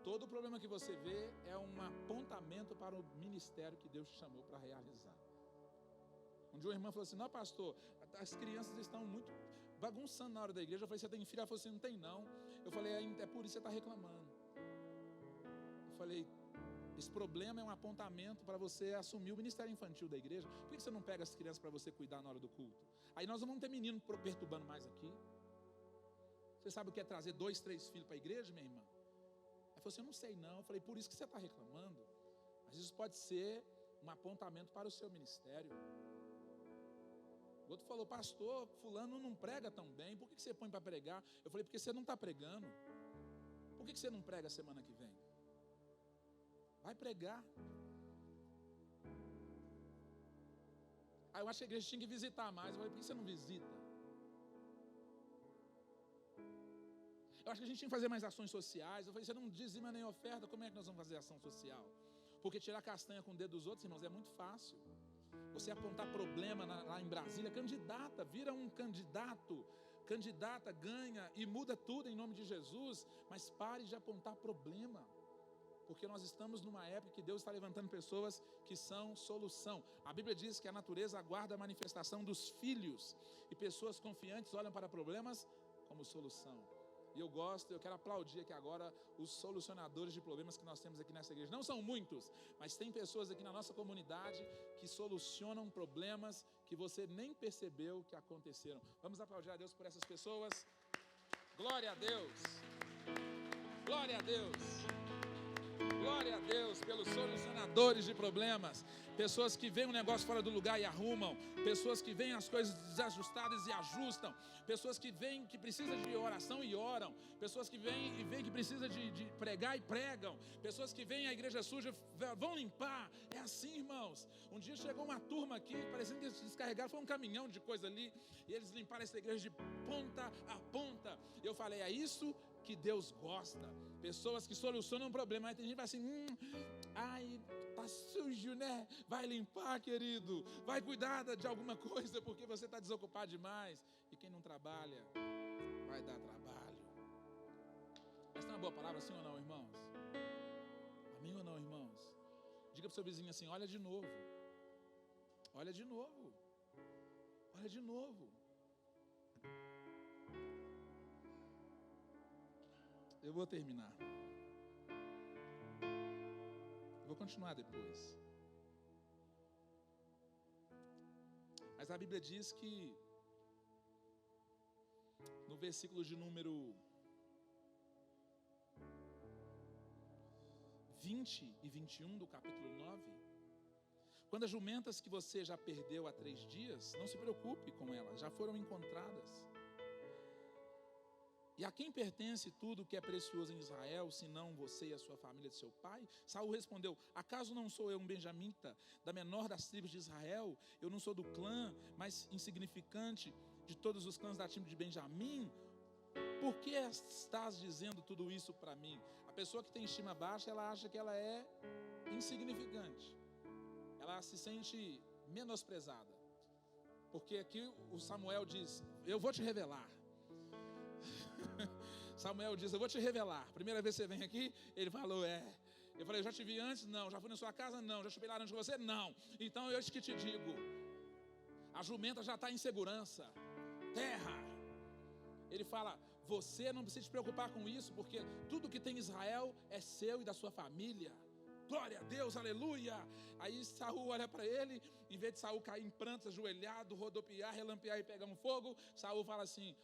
Todo problema que você vê é um apontamento para o ministério que Deus te chamou para realizar. Um dia uma irmã falou assim, não, pastor, as crianças estão muito bagunçando na hora da igreja. Eu falei, você tem filho? Ela falou assim, não tem não. Eu falei, é por isso que você está reclamando. Eu falei, esse problema é um apontamento para você assumir o ministério infantil da igreja. Por que você não pega as crianças para você cuidar na hora do culto? Aí nós não vamos ter menino perturbando mais aqui. Você sabe o que é trazer 2, 3 filhos para a igreja, minha irmã? Ela falou assim, eu não sei não. Eu falei, por isso que você está reclamando. Mas isso pode ser um apontamento para o seu ministério. O outro falou, pastor, fulano não prega tão bem, por que você põe para pregar? Eu falei, porque você não está pregando. Por que você não prega semana que vem? Vai pregar. Aí eu acho que a igreja tinha que visitar mais. Eu falei, por que você não visita? Eu acho que a gente tinha que fazer mais ações sociais. Eu falei, você não dizima nem oferta, como é que nós vamos fazer ação social? Porque tirar castanha com o dedo dos outros, irmãos, é muito fácil. Você apontar problema lá em Brasília, candidata, vira um candidato, candidata, ganha e muda tudo em nome de Jesus, mas pare de apontar problema, porque nós estamos numa época que Deus está levantando pessoas que são solução. A Bíblia diz que a natureza aguarda a manifestação dos filhos, e pessoas confiantes olham para problemas como solução. E eu quero aplaudir aqui agora os solucionadores de problemas que nós temos aqui nessa igreja. Não são muitos, mas tem pessoas aqui na nossa comunidade que solucionam problemas que você nem percebeu que aconteceram. Vamos aplaudir a Deus por essas pessoas. Glória a Deus. Glória a Deus. Glória a Deus pelos solucionadores de problemas. Pessoas que veem um negócio fora do lugar e arrumam. Pessoas que veem as coisas desajustadas e ajustam. Pessoas que veem que precisa de oração e oram. Pessoas que veem e veem que precisa de pregar e pregam. Pessoas que veem a igreja suja, vão limpar. É assim, irmãos. Um dia chegou uma turma aqui, parecendo que eles descarregaram, foi um caminhão de coisa ali, e eles limparam essa igreja de ponta a ponta. Eu falei, é isso que Deus gosta. Pessoas que solucionam um problema. Aí tem gente que vai assim, ai, tá sujo, né? Vai limpar, querido. Vai cuidar de alguma coisa, porque você está desocupado demais. E quem não trabalha, vai dar trabalho. Essa é uma boa palavra, sim ou não, irmãos? Amém ou não, irmãos? Diga para o seu vizinho assim, olha de novo. Olha de novo. Olha de novo. Eu vou terminar. Eu vou continuar depois. Mas a Bíblia diz que no versículo de número 20 e 21 do capítulo 9, quando as jumentas que você já perdeu há 3 dias, não se preocupe com elas, já foram encontradas. E a quem pertence tudo que é precioso em Israel, senão você e a sua família de seu pai? Saul respondeu, acaso não sou eu um benjamita, da menor das tribos de Israel? Eu não sou do clã mais insignificante de todos os clãs da tribo de Benjamim? Por que estás dizendo tudo isso para mim? A pessoa que tem estima baixa, ela acha que ela é insignificante. Ela se sente menosprezada. Porque aqui o Samuel diz, eu vou te revelar. Samuel diz, eu vou te revelar. Primeira vez que você vem aqui, ele falou, eu falei, eu já te vi antes? Não. Já fui na sua casa? Não. Já chupei laranja com você? Não. Então eu que te digo, a jumenta já está em segurança. Terra. Ele fala, você não precisa se preocupar com isso, porque tudo que tem em Israel é seu e da sua família. Glória a Deus, aleluia. Aí Saul olha para ele, em vez de Saul cair em prantos, ajoelhado, rodopiar, relampear e pegar um fogo, Saul fala assim,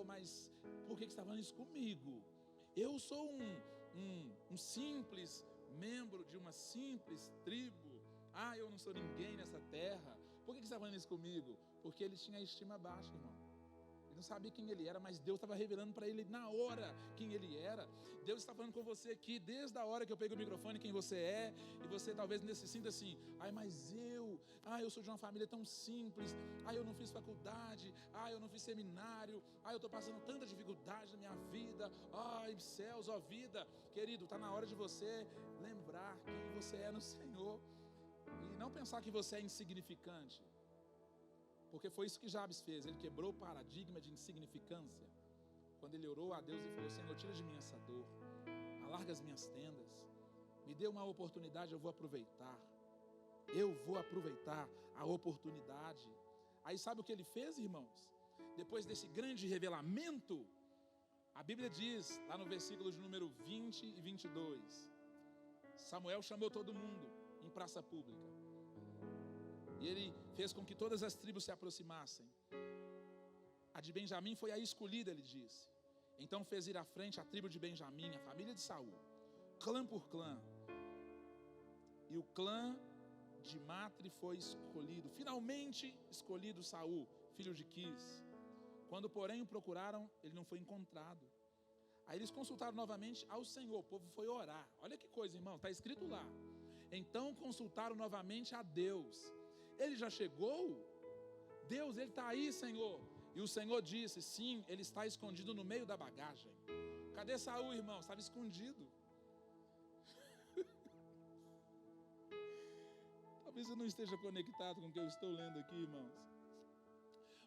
mas por que você está falando isso comigo? Eu sou um simples membro de uma simples tribo. Eu não sou ninguém nessa terra. Por que você está falando isso comigo? Porque ele tinha a estima baixa, irmão. Ele não sabia quem ele era, mas Deus estava revelando para ele na hora quem ele era. Deus está falando com você aqui, desde a hora que eu peguei o microfone, quem você é. E você talvez se sinta assim: mas eu sou de uma família tão simples. Eu não fiz faculdade. Eu não fiz seminário. Eu estou passando tanta dificuldade na minha vida. Céus, vida. Querido, está na hora de você lembrar quem você é no Senhor. E não pensar que você é insignificante. Porque foi isso que Jabes fez. Ele quebrou o paradigma de insignificância. Quando ele orou a Deus e falou: Senhor, tira de mim essa dor, alarga as minhas tendas, me dê uma oportunidade, eu vou aproveitar. Eu vou aproveitar a oportunidade. Aí sabe o que ele fez, irmãos? Depois desse grande revelamento, a Bíblia diz, lá no versículo de número 20 e 22, Samuel chamou todo mundo em praça pública. E ele fez com que todas as tribos se aproximassem. A de Benjamim foi a escolhida, ele disse. Então fez ir à frente a tribo de Benjamim, a família de Saul, clã por clã. E o clã de Matre foi escolhido, finalmente escolhido Saul, filho de Quis. Quando porém o procuraram, ele não foi encontrado. Aí eles consultaram novamente ao Senhor, o povo foi orar. Olha que coisa, irmão, está escrito lá. Então consultaram novamente a Deus. Ele já chegou? Deus, ele está aí, Senhor. E o Senhor disse: sim, ele está escondido no meio da bagagem. Cadê Saul, irmão? Estava escondido. Talvez eu não esteja conectado com o que eu estou lendo aqui, irmãos.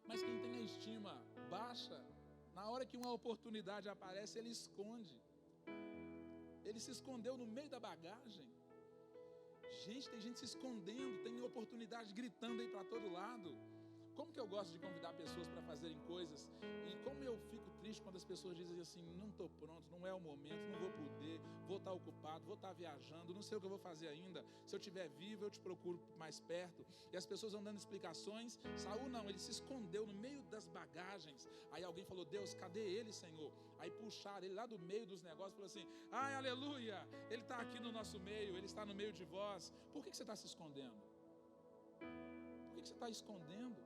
Mas quem tem a estima baixa, na hora que uma oportunidade aparece, ele esconde. Ele se escondeu no meio da bagagem. Gente, tem gente se escondendo, tem oportunidade gritando aí para todo lado. Como que eu gosto de convidar pessoas para fazerem coisas. E como eu fico triste quando as pessoas dizem assim: não estou pronto, não é o momento, não vou poder, vou estar ocupado, vou estar viajando, não sei o que eu vou fazer ainda. Se eu estiver vivo, eu te procuro mais perto. E as pessoas vão dando explicações. Saul não, ele se escondeu no meio das bagagens. Aí alguém falou: Deus, cadê ele, Senhor? Aí puxaram ele lá do meio dos negócios e falou assim: ai, aleluia, ele está aqui no nosso meio, ele está no meio de vós. Por que você está se escondendo? Por que você está escondendo?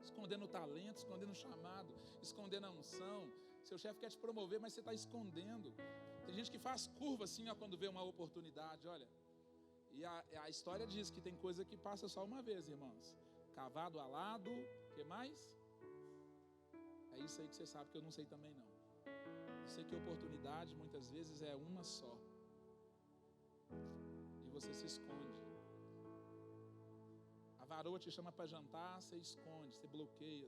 Escondendo o talento, escondendo o chamado, escondendo a unção. Seu chefe quer te promover, mas você está escondendo. Tem gente que faz curva assim, quando vê uma oportunidade, olha. E a história diz que tem coisa que passa só uma vez, irmãos. Cavado alado, o que mais? É isso aí que você sabe que eu não sei também não. Eu sei que oportunidade muitas vezes é uma só. E você se esconde. A varoa te chama para jantar, você esconde, você bloqueia,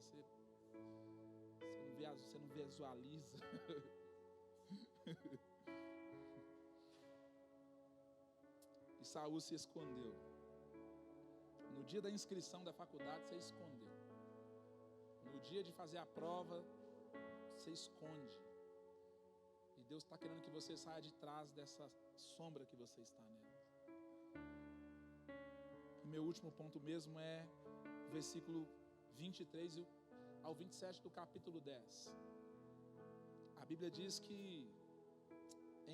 você não visualiza. E Saul se escondeu. No dia da inscrição da faculdade, você escondeu. No dia de fazer a prova, você esconde. E Deus está querendo que você saia de trás dessa sombra que você está nela. O meu último ponto mesmo é o versículo 23 ao 27 do capítulo 10. A Bíblia diz que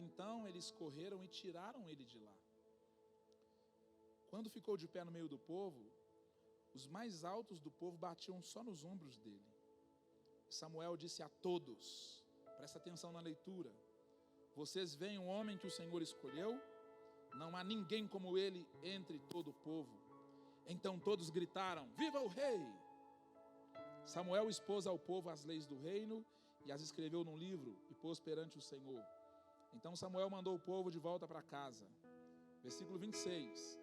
então eles correram e tiraram ele de lá. Quando ficou de pé no meio do povo, os mais altos do povo batiam só nos ombros dele. Samuel disse a todos, presta atenção na leitura: vocês veem um homem que o Senhor escolheu? Não há ninguém como ele entre todo o povo. Então todos gritaram: viva o rei! Samuel expôs ao povo as leis do reino e as escreveu num livro e pôs perante o Senhor. Então Samuel mandou o povo de volta para casa. Versículo 26.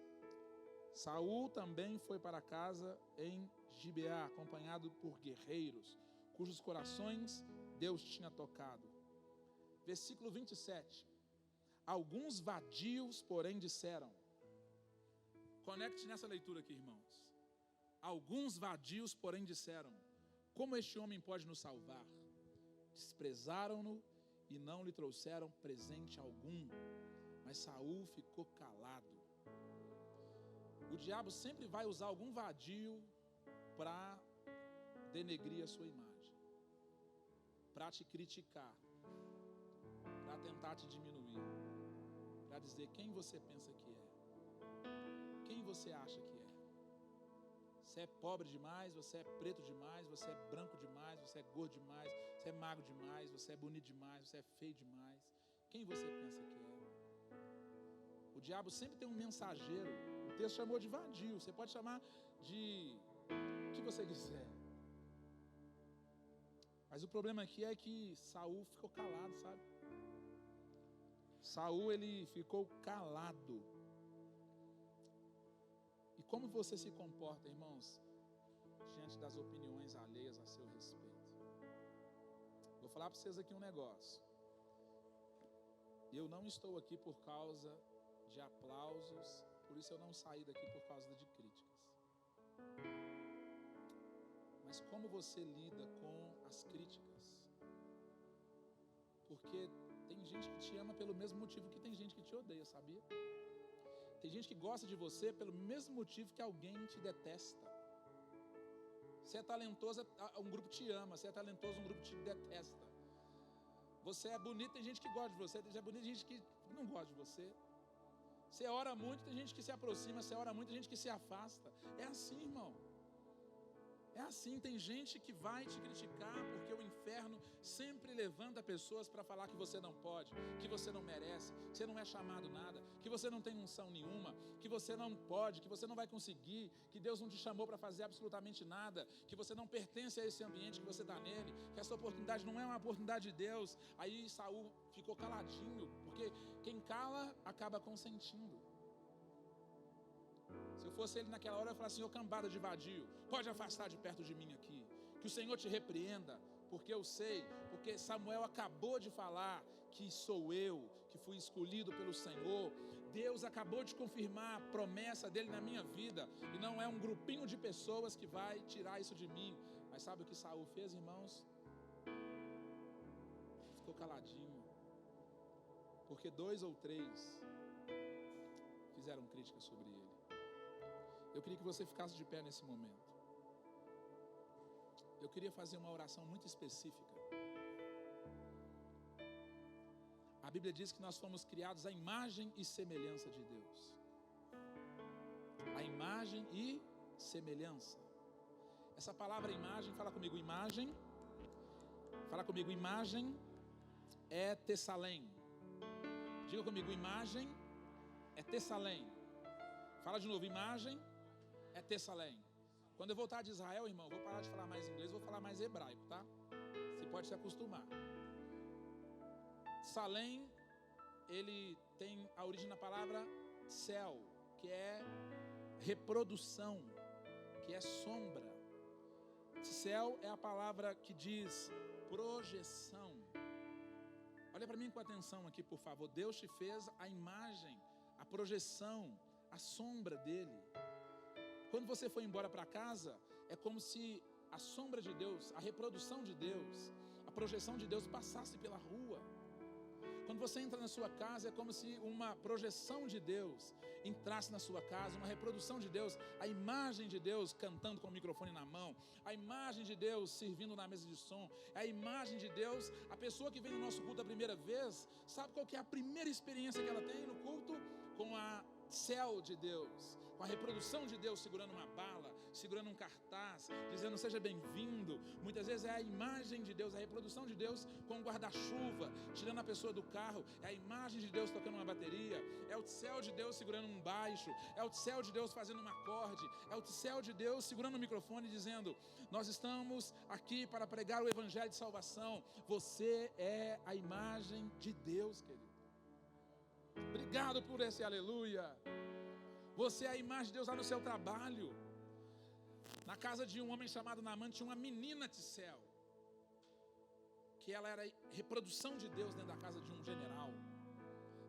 Saul também foi para casa em Gibeá, acompanhado por guerreiros, cujos corações Deus tinha tocado. Versículo 27. Alguns vadios, porém, disseram. Conecte nessa leitura aqui, irmãos. Alguns vadios, porém, disseram: como este homem pode nos salvar? Desprezaram-no e não lhe trouxeram presente algum. Mas Saul ficou calado. O diabo sempre vai usar algum vadio para denegrir a sua imagem, para te criticar. para tentar te diminuir, para dizer quem você pensa que é, quem você acha que é. Você é pobre demais, você é preto demais, você é branco demais, você é gordo demais, você é magro demais, você é bonito demais, você é feio demais. Quem você pensa que é? O diabo sempre tem um mensageiro. O texto chamou de vadio, você pode chamar de o que você quiser. Mas o problema aqui é que Saul ficou calado, sabe? Saul, ele ficou calado. E como você se comporta, irmãos, diante das opiniões alheias a seu respeito? Vou falar para vocês aqui um negócio. Eu não estou aqui por causa de aplausos, por isso eu não saí daqui por causa de críticas. Mas como você lida com as críticas? Porque tem gente que te ama pelo mesmo motivo que tem gente que te odeia, sabia? Tem gente que gosta de você pelo mesmo motivo que alguém te detesta. Você é talentoso, um grupo te ama. Você é talentoso, um grupo te detesta. Você é bonito, tem gente que gosta de você. Você é bonito, tem gente que não gosta de você. Você ora muito, tem gente que se aproxima. Você ora muito, tem gente que se afasta. É assim, irmão. É assim, tem gente que vai te criticar porque o inferno sempre levanta pessoas para falar que você não pode, que você não merece, que você não é chamado nada, que você não tem unção nenhuma, que você não pode, que você não vai conseguir, que Deus não te chamou para fazer absolutamente nada, que você não pertence a esse ambiente que você está nele, que essa oportunidade não é uma oportunidade de Deus. Aí Saul ficou caladinho, porque quem cala acaba consentindo. Se eu fosse ele naquela hora, eu ia falar assim: ô cambada de vadio, pode afastar de perto de mim aqui, que o Senhor te repreenda, porque eu sei, porque Samuel acabou de falar que sou eu, que fui escolhido pelo Senhor. Deus acabou de confirmar a promessa dele na minha vida, e não é um grupinho de pessoas que vai tirar isso de mim. Mas sabe o que Saul fez, irmãos? Ficou caladinho, porque 2 ou 3 fizeram críticas sobre ele. Eu queria que você ficasse de pé nesse momento. Eu queria fazer uma oração muito específica. A Bíblia diz que nós fomos criados à imagem e semelhança de Deus. A imagem e semelhança. Essa palavra imagem, fala comigo, imagem. Fala comigo, imagem é Tessalém. Diga comigo, imagem é Tessalém. Fala de novo, imagem é Tessalém. Quando eu voltar de Israel, irmão, vou parar de falar mais inglês, vou falar mais hebraico, tá? Você pode se acostumar. Salém, ele tem a origem na palavra céu, que é reprodução, que é sombra. Céu é a palavra que diz projeção. Olha para mim com atenção aqui, por favor. Deus te fez a imagem, a projeção, a sombra dele. Quando você foi embora para casa, é como se a sombra de Deus, a reprodução de Deus, a projeção de Deus passasse pela rua. Quando você entra na sua casa, é como se uma projeção de Deus entrasse na sua casa, uma reprodução de Deus, a imagem de Deus cantando com o microfone na mão, a imagem de Deus servindo na mesa de som, a imagem de Deus. A pessoa que vem no nosso culto a primeira vez, sabe qual que é a primeira experiência que ela tem no culto? Com a céu de Deus, com a reprodução de Deus segurando uma bala, segurando um cartaz, dizendo seja bem-vindo. Muitas vezes é a imagem de Deus, a reprodução de Deus com um guarda-chuva, tirando a pessoa do carro, é a imagem de Deus tocando uma bateria, é o céu de Deus segurando um baixo, é o céu de Deus fazendo um acorde, é o céu de Deus segurando o microfone dizendo: nós estamos aqui para pregar o evangelho de salvação. Você é a imagem de Deus, querido. Obrigado por esse aleluia. Você é a imagem de Deus lá no seu trabalho. Na casa de um homem chamado Naamã tinha uma menina Tissel, que ela era reprodução de Deus dentro da casa de um general.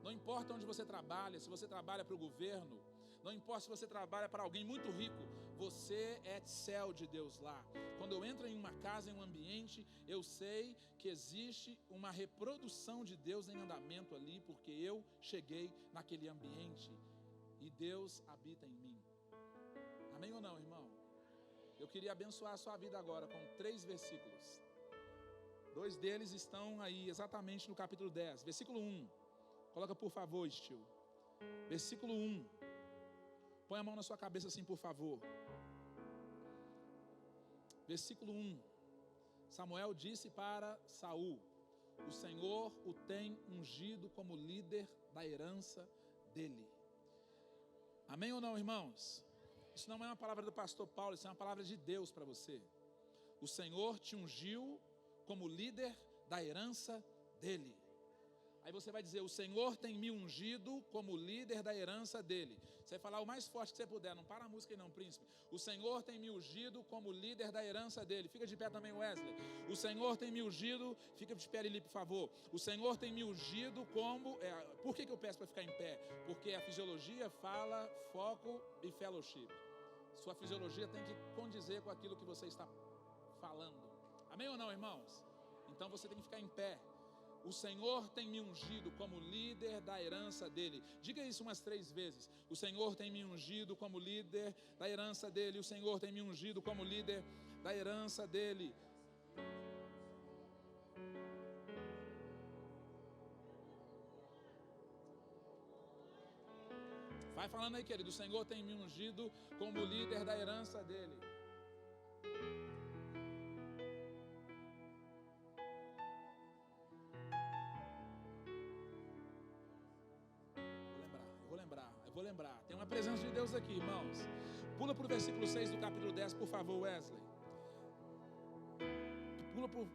Não importa onde você trabalha, se você trabalha para o governo, não importa se você trabalha para alguém muito rico, você é Tissel de Deus lá. Quando eu entro em uma casa, em um ambiente, eu sei que existe uma reprodução de Deus em andamento ali, porque eu cheguei naquele ambiente e Deus habita em mim. Amém ou não, irmão? Eu queria abençoar a sua vida agora com 3 versículos. 2 deles estão aí exatamente no capítulo 10, versículo 1. Coloca por favor, Estilo. Versículo 1. Põe a mão na sua cabeça assim, por favor. Versículo 1. Samuel disse para Saul: o Senhor o tem ungido como líder da herança dele. Amém ou não, irmãos? Isso não é uma palavra do pastor Paulo, isso é uma palavra de Deus para você. O Senhor te ungiu como líder da herança dele. Aí você vai dizer: o Senhor tem me ungido como líder da herança dele. Você vai falar o mais forte que você puder, não para a música aí não, príncipe. O Senhor tem me ungido como líder da herança dele. Fica de pé também, Wesley. O Senhor tem me ungido, fica de pé ali, por favor. O Senhor tem me ungido como... por que eu peço para ficar em pé? Porque a fisiologia fala foco e fellowship. Sua fisiologia tem que condizer com aquilo que você está falando. Amém ou não, irmãos? Então você tem que ficar em pé. O Senhor tem me ungido como líder da herança dele. Diga isso umas 3 vezes. O Senhor tem me ungido como líder da herança dele. O Senhor tem me ungido como líder da herança dele. Vai falando aí, querido. O Senhor tem me ungido como líder da herança dele. Vou lembrar. Tem uma presença de Deus aqui, irmãos. Pula para o versículo 6 do capítulo 10, por favor, Wesley. Pula para o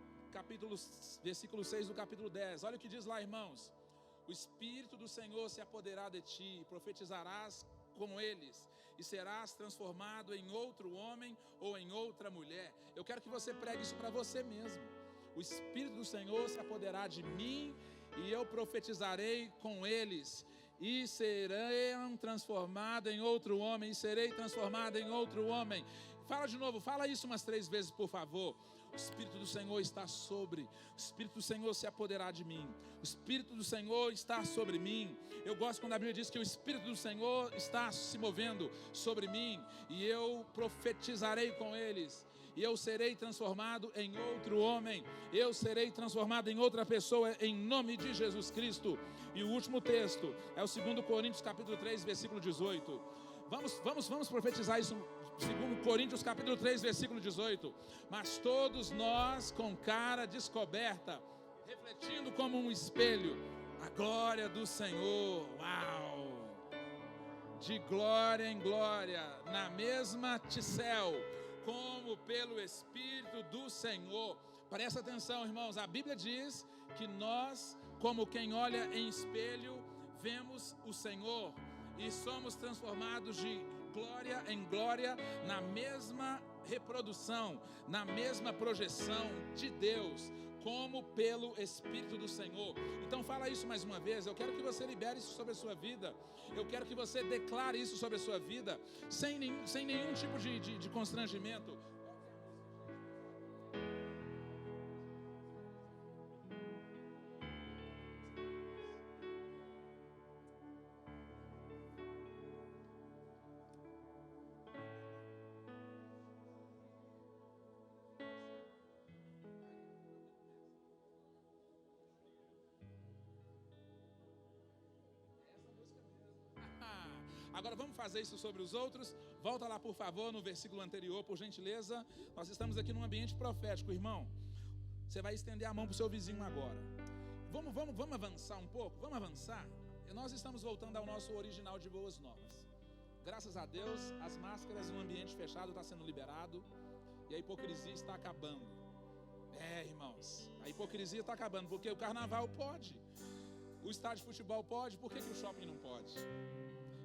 versículo 6 do capítulo 10. Olha o que diz lá, irmãos. O Espírito do Senhor se apoderará de ti, profetizarás como eles, e serás transformado em outro homem ou em outra mulher. Eu quero que você pregue isso para você mesmo. O Espírito do Senhor se apoderará de mim, e eu profetizarei com eles, e serão transformados em outro homem, e serei transformado em outro homem. Fala de novo, fala isso umas 3 vezes, por favor. O Espírito do Senhor está sobre, o Espírito do Senhor se apoderará de mim, o Espírito do Senhor está sobre mim. Eu gosto quando a Bíblia diz que o Espírito do Senhor está se movendo sobre mim, e eu profetizarei com eles, e eu serei transformado em outro homem, eu serei transformado em outra pessoa, em nome de Jesus Cristo. E o último texto é o 2 Coríntios capítulo 3, versículo 18. Vamos profetizar isso. 2 Coríntios capítulo 3, versículo 18. Mas todos nós com cara descoberta, refletindo como um espelho a glória do Senhor. Uau! De glória em glória, na mesma ticel, como pelo Espírito do Senhor. Presta atenção, irmãos. A Bíblia diz que nós, como quem olha em espelho, vemos o Senhor e somos transformados de glória em glória, na mesma reprodução, na mesma projeção de Deus, como pelo Espírito do Senhor. Então fala isso mais uma vez. Eu quero que você libere isso sobre a sua vida. Eu quero que você declare isso sobre a sua vida, sem nenhum tipo de constrangimento. Agora vamos fazer isso sobre os outros. Volta lá, por favor, no versículo anterior, por gentileza. Nós estamos aqui num ambiente profético, irmão. Você vai estender a mão para o seu vizinho agora. Vamos avançar um pouco? Vamos avançar? Nós estamos voltando ao nosso original de boas novas. Graças a Deus, as máscaras no ambiente fechado estão sendo liberado e a hipocrisia está acabando. Irmãos, a hipocrisia está acabando, porque o carnaval pode, o estádio de futebol pode, por que o shopping não pode?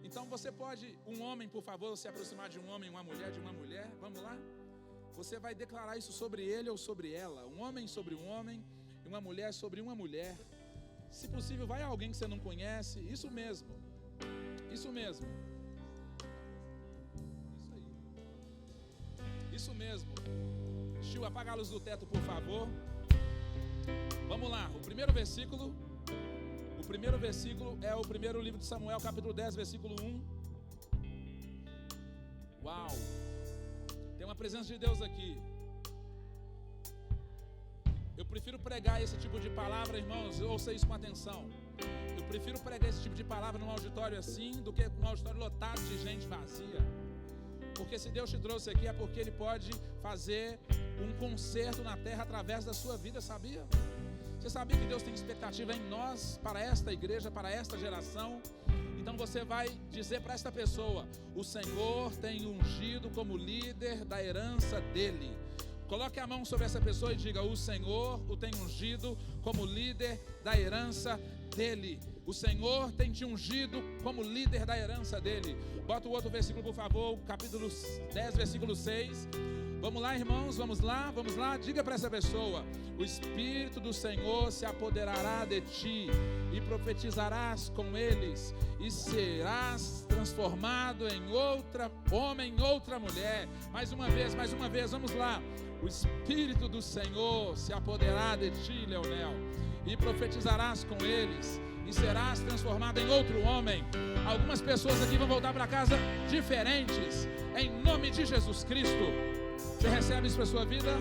Então você pode, um homem, por favor, se aproximar de um homem, uma mulher de uma mulher, vamos lá? Você vai declarar isso sobre ele ou sobre ela, um homem sobre um homem e uma mulher sobre uma mulher. Se possível, vai a alguém que você não conhece, isso mesmo, isso mesmo. Isso mesmo. Chiu, apaga a luz do teto, por favor. Vamos lá, o primeiro versículo é o primeiro livro de Samuel, capítulo 10, versículo 1. Uau! Tem uma presença de Deus aqui. Eu prefiro pregar esse tipo de palavra, irmãos, ouça isso com atenção. Eu prefiro pregar esse tipo de palavra num auditório assim do que num auditório lotado de gente vazia. Porque se Deus te trouxe aqui é porque Ele pode fazer um conserto na terra através da sua vida, sabia? Você sabia que Deus tem expectativa em nós, para esta igreja, para esta geração? Então você vai dizer para esta pessoa: o Senhor tem ungido como líder da herança dele. Coloque a mão sobre essa pessoa e diga: o Senhor o tem ungido como líder da herança dele. O Senhor tem te ungido como líder da herança dele. Bota o outro versículo, por favor, capítulo 10, versículo 6. Vamos lá, irmãos, vamos lá. Diga para essa pessoa: o Espírito do Senhor se apoderará de ti, e profetizarás com eles, e serás transformado em outra homem, em outra mulher. Mais uma vez, vamos lá. O Espírito do Senhor se apoderará de ti, Leonel, e profetizarás com eles, e serás transformado em outro homem. Algumas pessoas aqui vão voltar para casa diferentes, em nome de Jesus Cristo. Você recebe isso para a sua vida?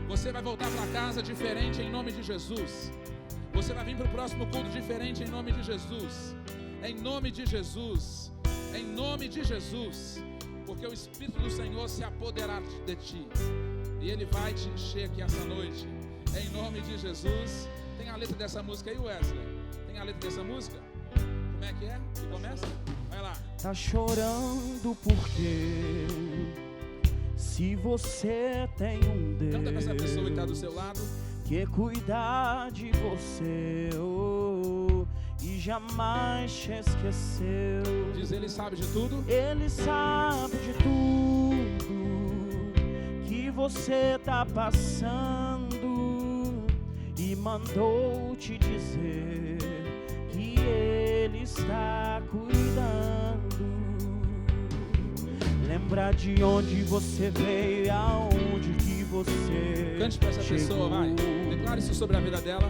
Você vai voltar para casa diferente em nome de Jesus. Você vai vir para o próximo culto diferente em nome de Jesus. Em nome de Jesus. Em nome de Jesus. Porque o Espírito do Senhor se apoderará de ti, e Ele vai te encher aqui essa noite. Em nome de Jesus. Tem a letra dessa música aí, Wesley? Tem a letra dessa música? Como é que é? Que começa? Vai lá. Tá chorando porque se você tem um Deus, canta pra essa pessoa que está do seu lado, que cuida de você, e jamais te esqueceu. Diz: Ele sabe de tudo. Ele sabe de tudo que você tá passando, e mandou te dizer que Ele está cuidando. Lembra de onde você veio e aonde que você cante pra essa chegou. Pessoa, vai. Declare isso sobre a vida dela.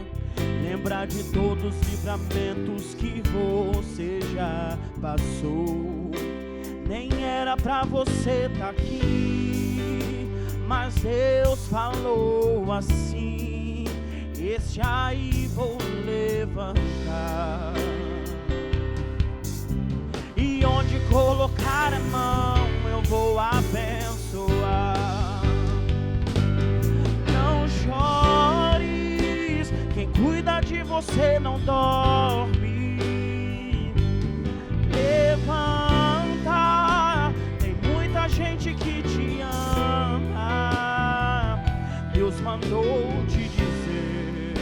Lembra de todos os livramentos que você já passou. Nem era pra você tá aqui, mas Deus falou assim: esse aí vou levantar. E onde colocar a mão eu vou abençoar. Não chores, quem cuida de você não dorme. Levanta, tem muita gente que te ama. Deus mandou te dizer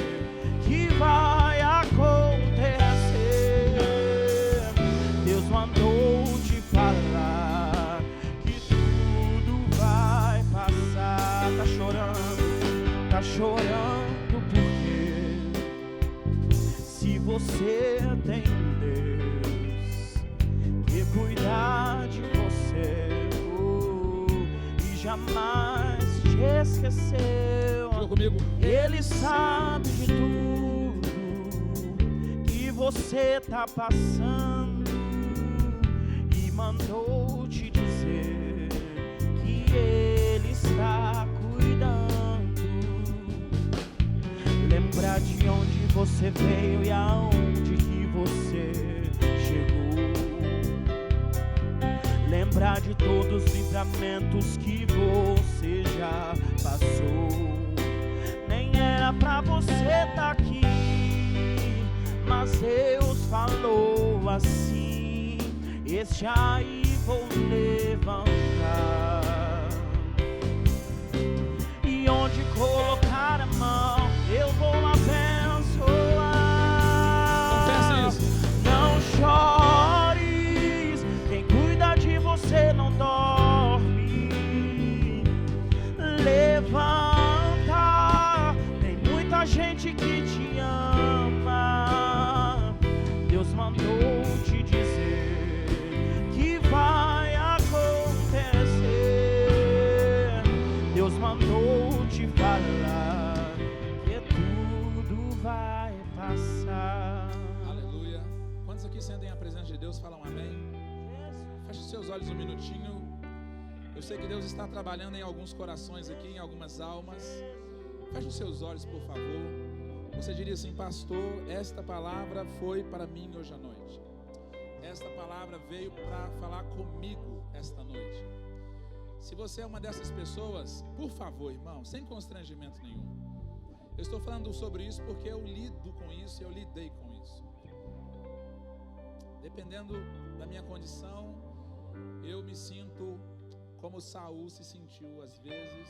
que vai acontecer. Deus mandou te falar que tudo vai passar. Tá chorando porque se você tem Deus que cuidar de você, e jamais te esqueceu. Diga comigo: Ele sabe de tudo que você tá passando, e mandou te dizer que Ele está cuidando. Lembra de onde você veio e aonde que você chegou. Lembra de todos os livramentos que você já passou. Nem era pra você tá aqui, mas Deus falou assim: este aí vou levantar. E onde colocar a mão eu vou abençoar. Confessa isso. Não chores, quem cuida de você não dorme. Levanta, tem muita gente que te ama. Deus mandou te dizer que vai acontecer. Deus mandou te falar que tudo vai passar. Aleluia. Quantos aqui sentem a presença de Deus? Falam amém. Feche os seus olhos um minutinho. Eu sei que Deus está trabalhando em alguns corações aqui, em algumas almas. Feche os seus olhos, por favor. Você diria assim: pastor, esta palavra foi para mim hoje à noite. Esta palavra veio para falar comigo esta noite. Se você é uma dessas pessoas, por favor, irmão, sem constrangimento nenhum. Eu estou falando sobre isso porque eu lido com isso, eu lidei com isso. Dependendo da minha condição, eu me sinto como Saul se sentiu às vezes,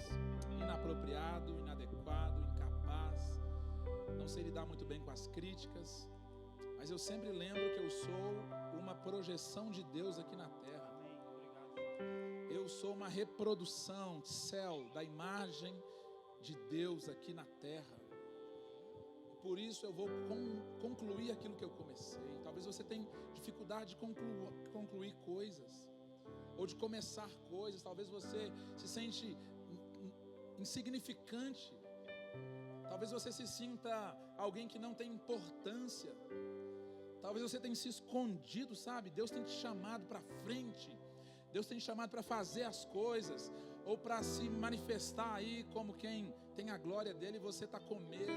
inapropriado, inadequado, incapaz, não sei lidar muito bem com as críticas, mas eu sempre lembro que eu sou uma projeção de Deus aqui na terra. Eu sou uma reprodução, céu, da imagem de Deus aqui na terra. Por isso eu vou concluir aquilo que eu comecei. Talvez você tenha dificuldade de concluir coisas, ou de começar coisas. Talvez você se sente insignificante. Talvez você se sinta alguém que não tem importância. Talvez você tenha se escondido, sabe? Deus tem te chamado para frente. Deus tem te chamado para fazer as coisas, ou para se manifestar aí como quem tem a glória dele e você está com medo.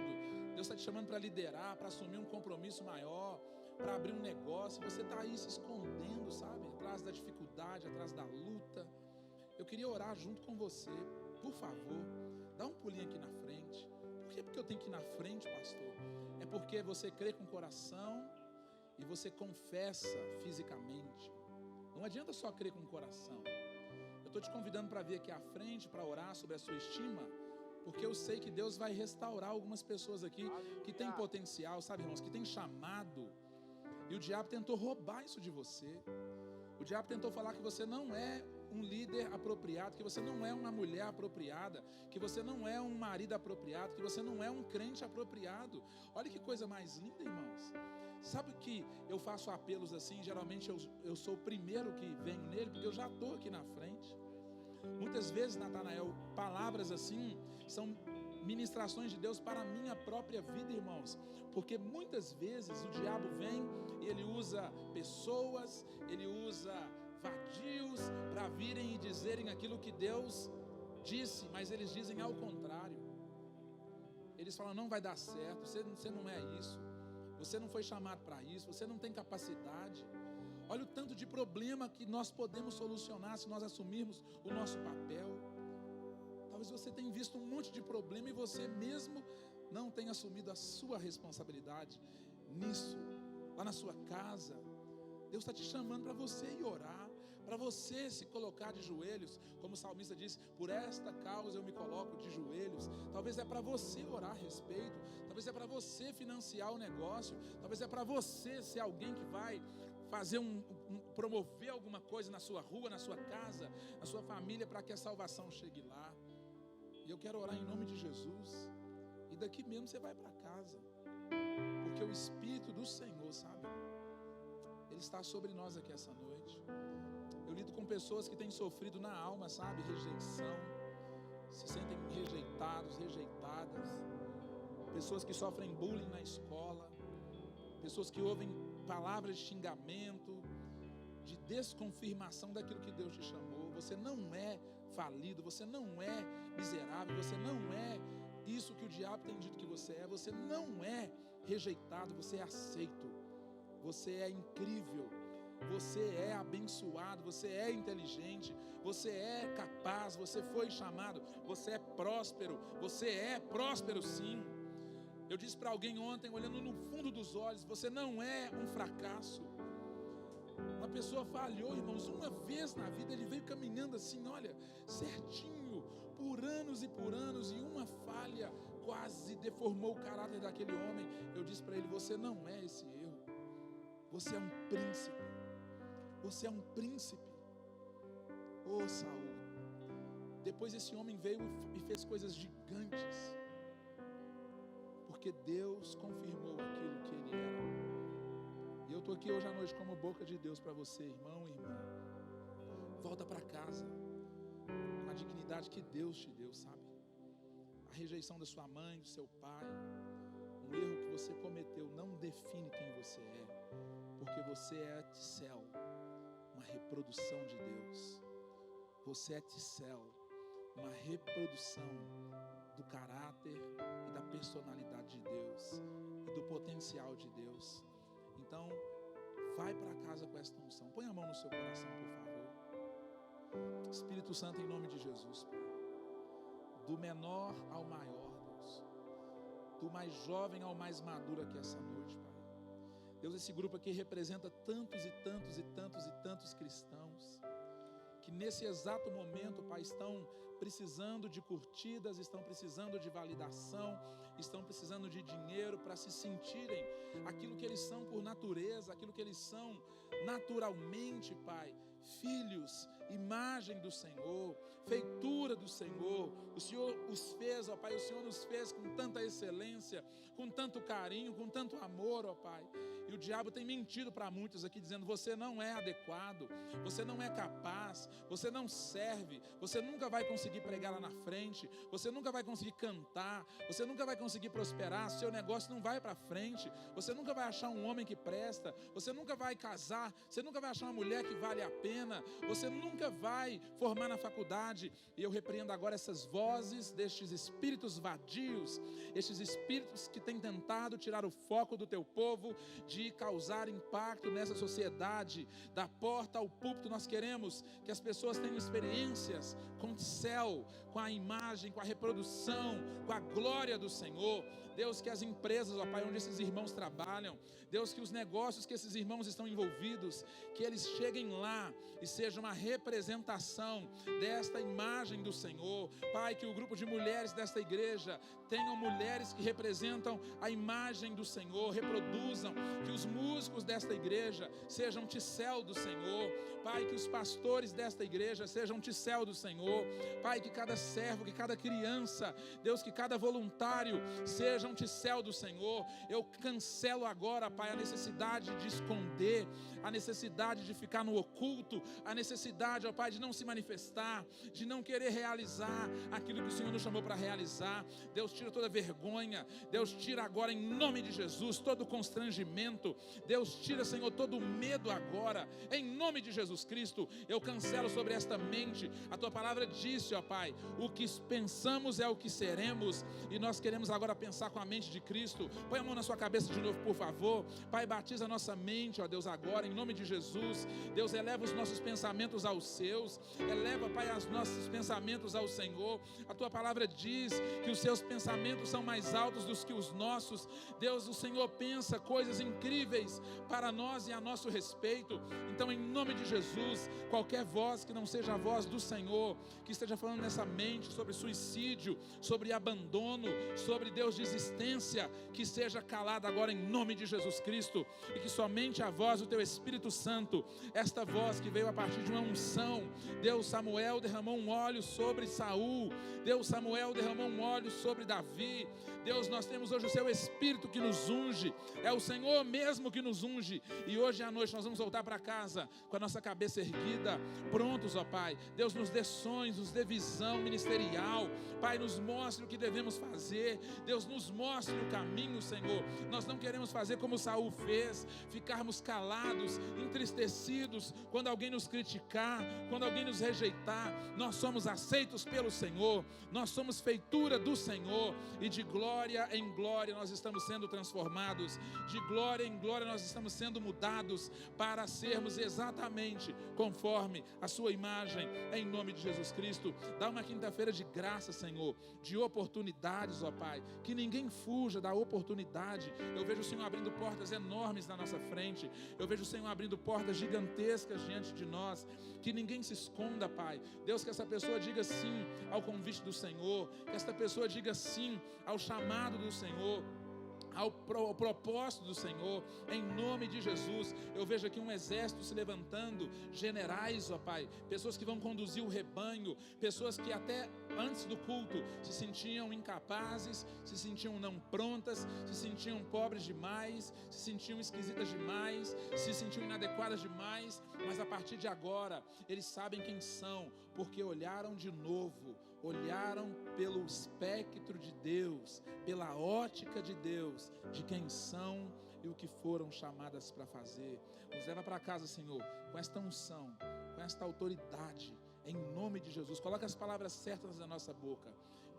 Deus está te chamando para liderar, para assumir um compromisso maior, para abrir um negócio. Você está aí se escondendo, sabe? Atrás da dificuldade, atrás da luta. Eu queria orar junto com você. Por favor, dá um pulinho aqui na frente. Por que porque eu tenho que ir na frente, pastor? É porque você crê com o coração e você confessa fisicamente. Não adianta só crer com o coração. Eu estou te convidando para vir aqui à frente, para orar sobre a sua estima, porque eu sei que Deus vai restaurar algumas pessoas aqui que têm potencial, sabe, irmãos, que têm chamado, e o diabo tentou roubar isso de você. O diabo tentou falar que você não é um líder apropriado, que você não é uma mulher apropriada, que você não é um marido apropriado, que você não é um crente apropriado. Olha que coisa mais linda, irmãos. Sabe que eu faço apelos assim, geralmente eu sou o primeiro que venho nele, porque eu já estou aqui na frente. Muitas vezes, Natanael, palavras assim são ministrações de Deus para a minha própria vida, irmãos, porque muitas vezes o diabo vem e ele usa pessoas, ele usa vadios para virem e dizerem aquilo que Deus disse, mas eles dizem ao contrário. Eles falam: não vai dar certo, você não é isso, você não foi chamado para isso, você não tem capacidade. Olha o tanto de problema que nós podemos solucionar se nós assumirmos o nosso papel. Talvez você tenha visto um monte de problema e você mesmo não tenha assumido a sua responsabilidade nisso, lá na sua casa. Deus está te chamando para você ir orar, para você se colocar de joelhos, como o salmista disse: por esta causa eu me coloco de joelhos. Talvez é para você orar a respeito, talvez é para você financiar o negócio, talvez é para você ser alguém que vai fazer promover alguma coisa na sua rua, na sua casa, na sua família, para que a salvação chegue lá. E eu quero orar em nome de Jesus, e daqui mesmo você vai para casa, porque o Espírito do Senhor, sabe, Ele está sobre nós aqui essa noite. Eu lido com pessoas que têm sofrido na alma, sabe, rejeição, se sentem rejeitados, rejeitadas, pessoas que sofrem bullying na escola, pessoas que ouvem palavras de xingamento, de desconfirmação daquilo que Deus te chamou. Você não é falido, você não é miserável, você não é isso que o diabo tem dito que você é. Você não é rejeitado, você é aceito, você é incrível, você é abençoado, você é inteligente, você é capaz, você foi chamado, você é próspero sim. Eu disse para alguém ontem, olhando no fundo dos olhos: você não é um fracasso. Uma pessoa falhou, irmãos, uma vez na vida. Ele veio caminhando assim, olha, certinho, por anos, e uma falha quase deformou o caráter daquele homem. Eu disse para ele: você não é esse erro, você é um príncipe, você é um príncipe. Ô Saul, depois esse homem veio e fez coisas gigantes, porque Deus confirmou aquilo que ele era. E eu estou aqui hoje à noite como boca de Deus para você, irmão e irmã. Volta para casa com a dignidade que Deus te deu, sabe? A rejeição da sua mãe, do seu pai, um erro que você cometeu, não define quem você é, porque você é Tissel, uma reprodução de Deus. Você é Tissel, uma reprodução do caráter e da personalidade de Deus e do potencial de Deus. Então, vai para casa com esta unção. Põe a mão no seu coração, por favor. Espírito Santo, em nome de Jesus, Pai. Do menor ao maior, Deus. Do mais jovem ao mais maduro aqui essa noite, Pai. Deus, esse grupo aqui representa tantos e tantos e tantos e tantos cristãos que nesse exato momento, Pai, estão precisando de curtidas, estão precisando de validação, estão precisando de dinheiro para se sentirem aquilo que eles são por natureza, aquilo que eles são naturalmente, Pai. Filhos, imagem do Senhor, feitura do Senhor. O Senhor os fez, ó Pai, o Senhor nos fez com tanta excelência, com tanto carinho, com tanto amor, ó Pai. E o diabo tem mentido para muitos aqui, dizendo: você não é adequado, você não é capaz, você não serve, você nunca vai conseguir pregar lá na frente, você nunca vai conseguir cantar, você nunca vai conseguir prosperar, seu negócio não vai para frente, você nunca vai achar um homem que presta, você nunca vai casar, você nunca vai achar uma mulher que vale a pena, você nunca vai formar na faculdade. E eu repreendo agora essas vozes destes espíritos vadios, estes espíritos que têm tentado tirar o foco do teu povo, de causar impacto nessa sociedade. Da porta ao púlpito nós queremos que as pessoas tenham experiências com o céu, com a imagem, com a reprodução, com a glória do Senhor. Deus, que as empresas, ó Pai, onde esses irmãos trabalham, Deus, que os negócios que esses irmãos estão envolvidos, que eles cheguem lá e seja uma representação desta imagem do Senhor. Pai, que o grupo de mulheres desta igreja tenham mulheres que representam a imagem do Senhor, reproduzam, que os músicos desta igreja sejam ticel do Senhor. Pai, que os pastores desta igreja sejam ticel do Senhor. Pai, que cada servo, que cada criança, Deus, que cada voluntário sejam ticel do Senhor. Eu cancelo agora, Pai, a necessidade de esconder, a necessidade de ficar no oculto, a necessidade, ó Pai, de não se manifestar, de não querer realizar aquilo que o Senhor nos chamou para realizar. Deus, tira toda vergonha. Deus, tira agora, em nome de Jesus, todo constrangimento. Deus, tira, Senhor, todo medo agora, em nome de Jesus Cristo. Eu cancelo sobre esta mente. A tua palavra disse, ó Pai, o que pensamos é o que seremos, e nós queremos agora pensar com a mente de Cristo. Põe a mão na sua cabeça de novo, por favor. Pai, batiza a nossa mente, ó Deus, agora, em nome de Jesus. Deus, eleva os nossos pensamentos aos seus. Eleva, Pai, os nossos pensamentos ao Senhor. A tua palavra diz que os seus pensamentos são mais altos do que os nossos. Deus, o Senhor pensa coisas incríveis para nós e a nosso respeito. Então, em nome de Jesus, qualquer voz que não seja a voz do Senhor, que esteja falando nessa mente sobre suicídio, sobre abandono, sobre, Deus, desistência, que seja calada agora em nome de Jesus Cristo, e que somente a voz do teu Espírito Santo, esta voz que veio a partir de uma unção. Deus, Samuel derramou um óleo sobre Saul, Deus, Samuel derramou um óleo sobre Davi. Deus, nós temos hoje o seu Espírito que nos unge, é o Senhor mesmo que nos unge, e hoje à noite nós vamos voltar para casa com a nossa cabeça erguida, prontos, ó Pai. Deus, nos dê sonhos, nos dê visão ministerial, Pai, nos mostre o que devemos fazer. Deus, nos mostre o caminho, Senhor. Nós não queremos fazer como Saul fez, ficarmos calados, entristecidos quando alguém nos criticar, quando alguém nos rejeitar. Nós somos aceitos pelo Senhor, nós somos feitura do Senhor, e de glória em glória nós estamos sendo transformados, de glória em glória nós estamos sendo mudados para sermos exatamente conforme a sua imagem, em nome de Jesus Cristo. Dá uma quinta-feira de graça, Senhor, de oportunidades, ó Pai, que ninguém fuja da oportunidade. Eu vejo o Senhor abrindo portas enormes na nossa frente, eu vejo o Senhor abrindo portas gigantescas diante de nós, que ninguém se esconda, Pai. Deus, que essa pessoa diga sim ao convite do Senhor, que esta pessoa diga sim ao chamado do Senhor, ao propósito do Senhor, em nome de Jesus. Eu vejo aqui um exército se levantando, generais, ó Pai, pessoas que vão conduzir o rebanho, pessoas que até antes do culto se sentiam incapazes, se sentiam não prontas, se sentiam pobres demais, se sentiam esquisitas demais, se sentiam inadequadas demais, mas a partir de agora eles sabem quem são, porque olharam de novo, olharam pelo espectro de Deus, pela ótica de Deus, de quem são e o que foram chamadas para fazer. Nos leva para casa, Senhor, com esta unção, com esta autoridade, Em nome de Jesus, coloca as palavras certas na nossa boca.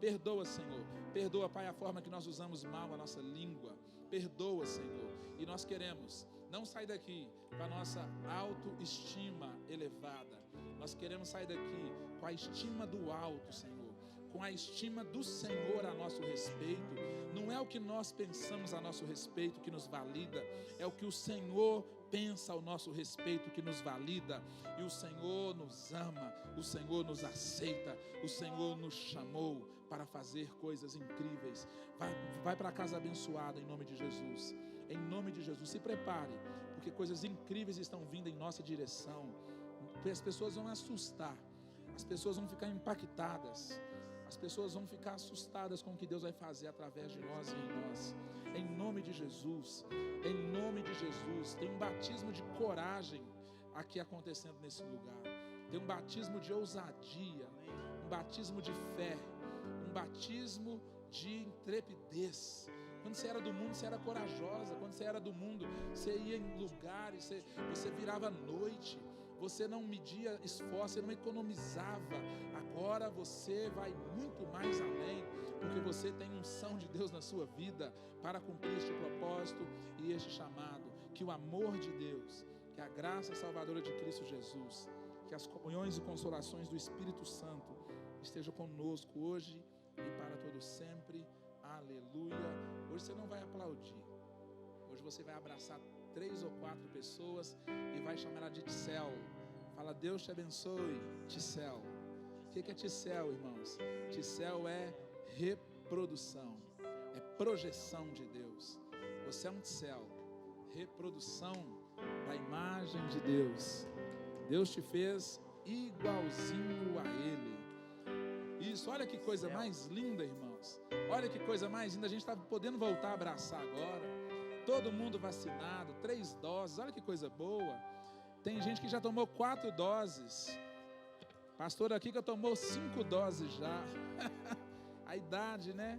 Perdoa, Senhor. Perdoa, Pai, a forma que nós usamos mal a nossa língua. Perdoa, Senhor. E nós queremos não sair daqui com a nossa autoestima elevada. Nós queremos sair daqui com a estima do alto, Senhor. Com a estima do Senhor a nosso respeito. Não é o que nós pensamos a nosso respeito que nos valida. É o que o Senhor pensa ao nosso respeito que nos valida. E o Senhor nos ama. O Senhor nos aceita. O Senhor nos chamou para fazer coisas incríveis. Vai para a casa abençoada em nome de Jesus. Em nome de Jesus, se prepare, porque coisas incríveis estão vindo em nossa direção. As pessoas vão assustar, as pessoas vão ficar impactadas, as pessoas vão ficar assustadas com o que Deus vai fazer através de nós e em nós. Em nome de Jesus, em nome de Jesus, tem um batismo de coragem aqui acontecendo nesse lugar. Tem um batismo de ousadia, um batismo de fé, um batismo de intrepidez. Quando você era do mundo, você era corajosa. Quando você era do mundo, você ia em lugares, você virava à noite. Você não media esforço, você não economizava. Agora você vai muito mais além, porque você tem unção de Deus na sua vida para cumprir este propósito e este chamado. Que o amor de Deus, que a graça salvadora de Cristo Jesus, que as comunhões e consolações do Espírito Santo estejam conosco hoje e para todo sempre. Aleluia. Hoje você não vai aplaudir. Hoje você vai abraçar 3 ou 4 pessoas e vai chamar ela de Tissel. Fala, Deus te abençoe, Tissel. O que é Tissel, irmãos? Tissel é reprodução, é projeção de Deus. Você é um Tissel, reprodução da imagem de Deus. Deus te fez igualzinho a Ele. Isso, olha que coisa mais linda, irmãos. Olha que coisa mais linda. A gente está podendo voltar a abraçar agora. Todo mundo vacinado, 3 doses. Olha que coisa boa. Tem gente que já tomou 4 doses. Pastor aqui que tomou 5 doses já. A idade, né?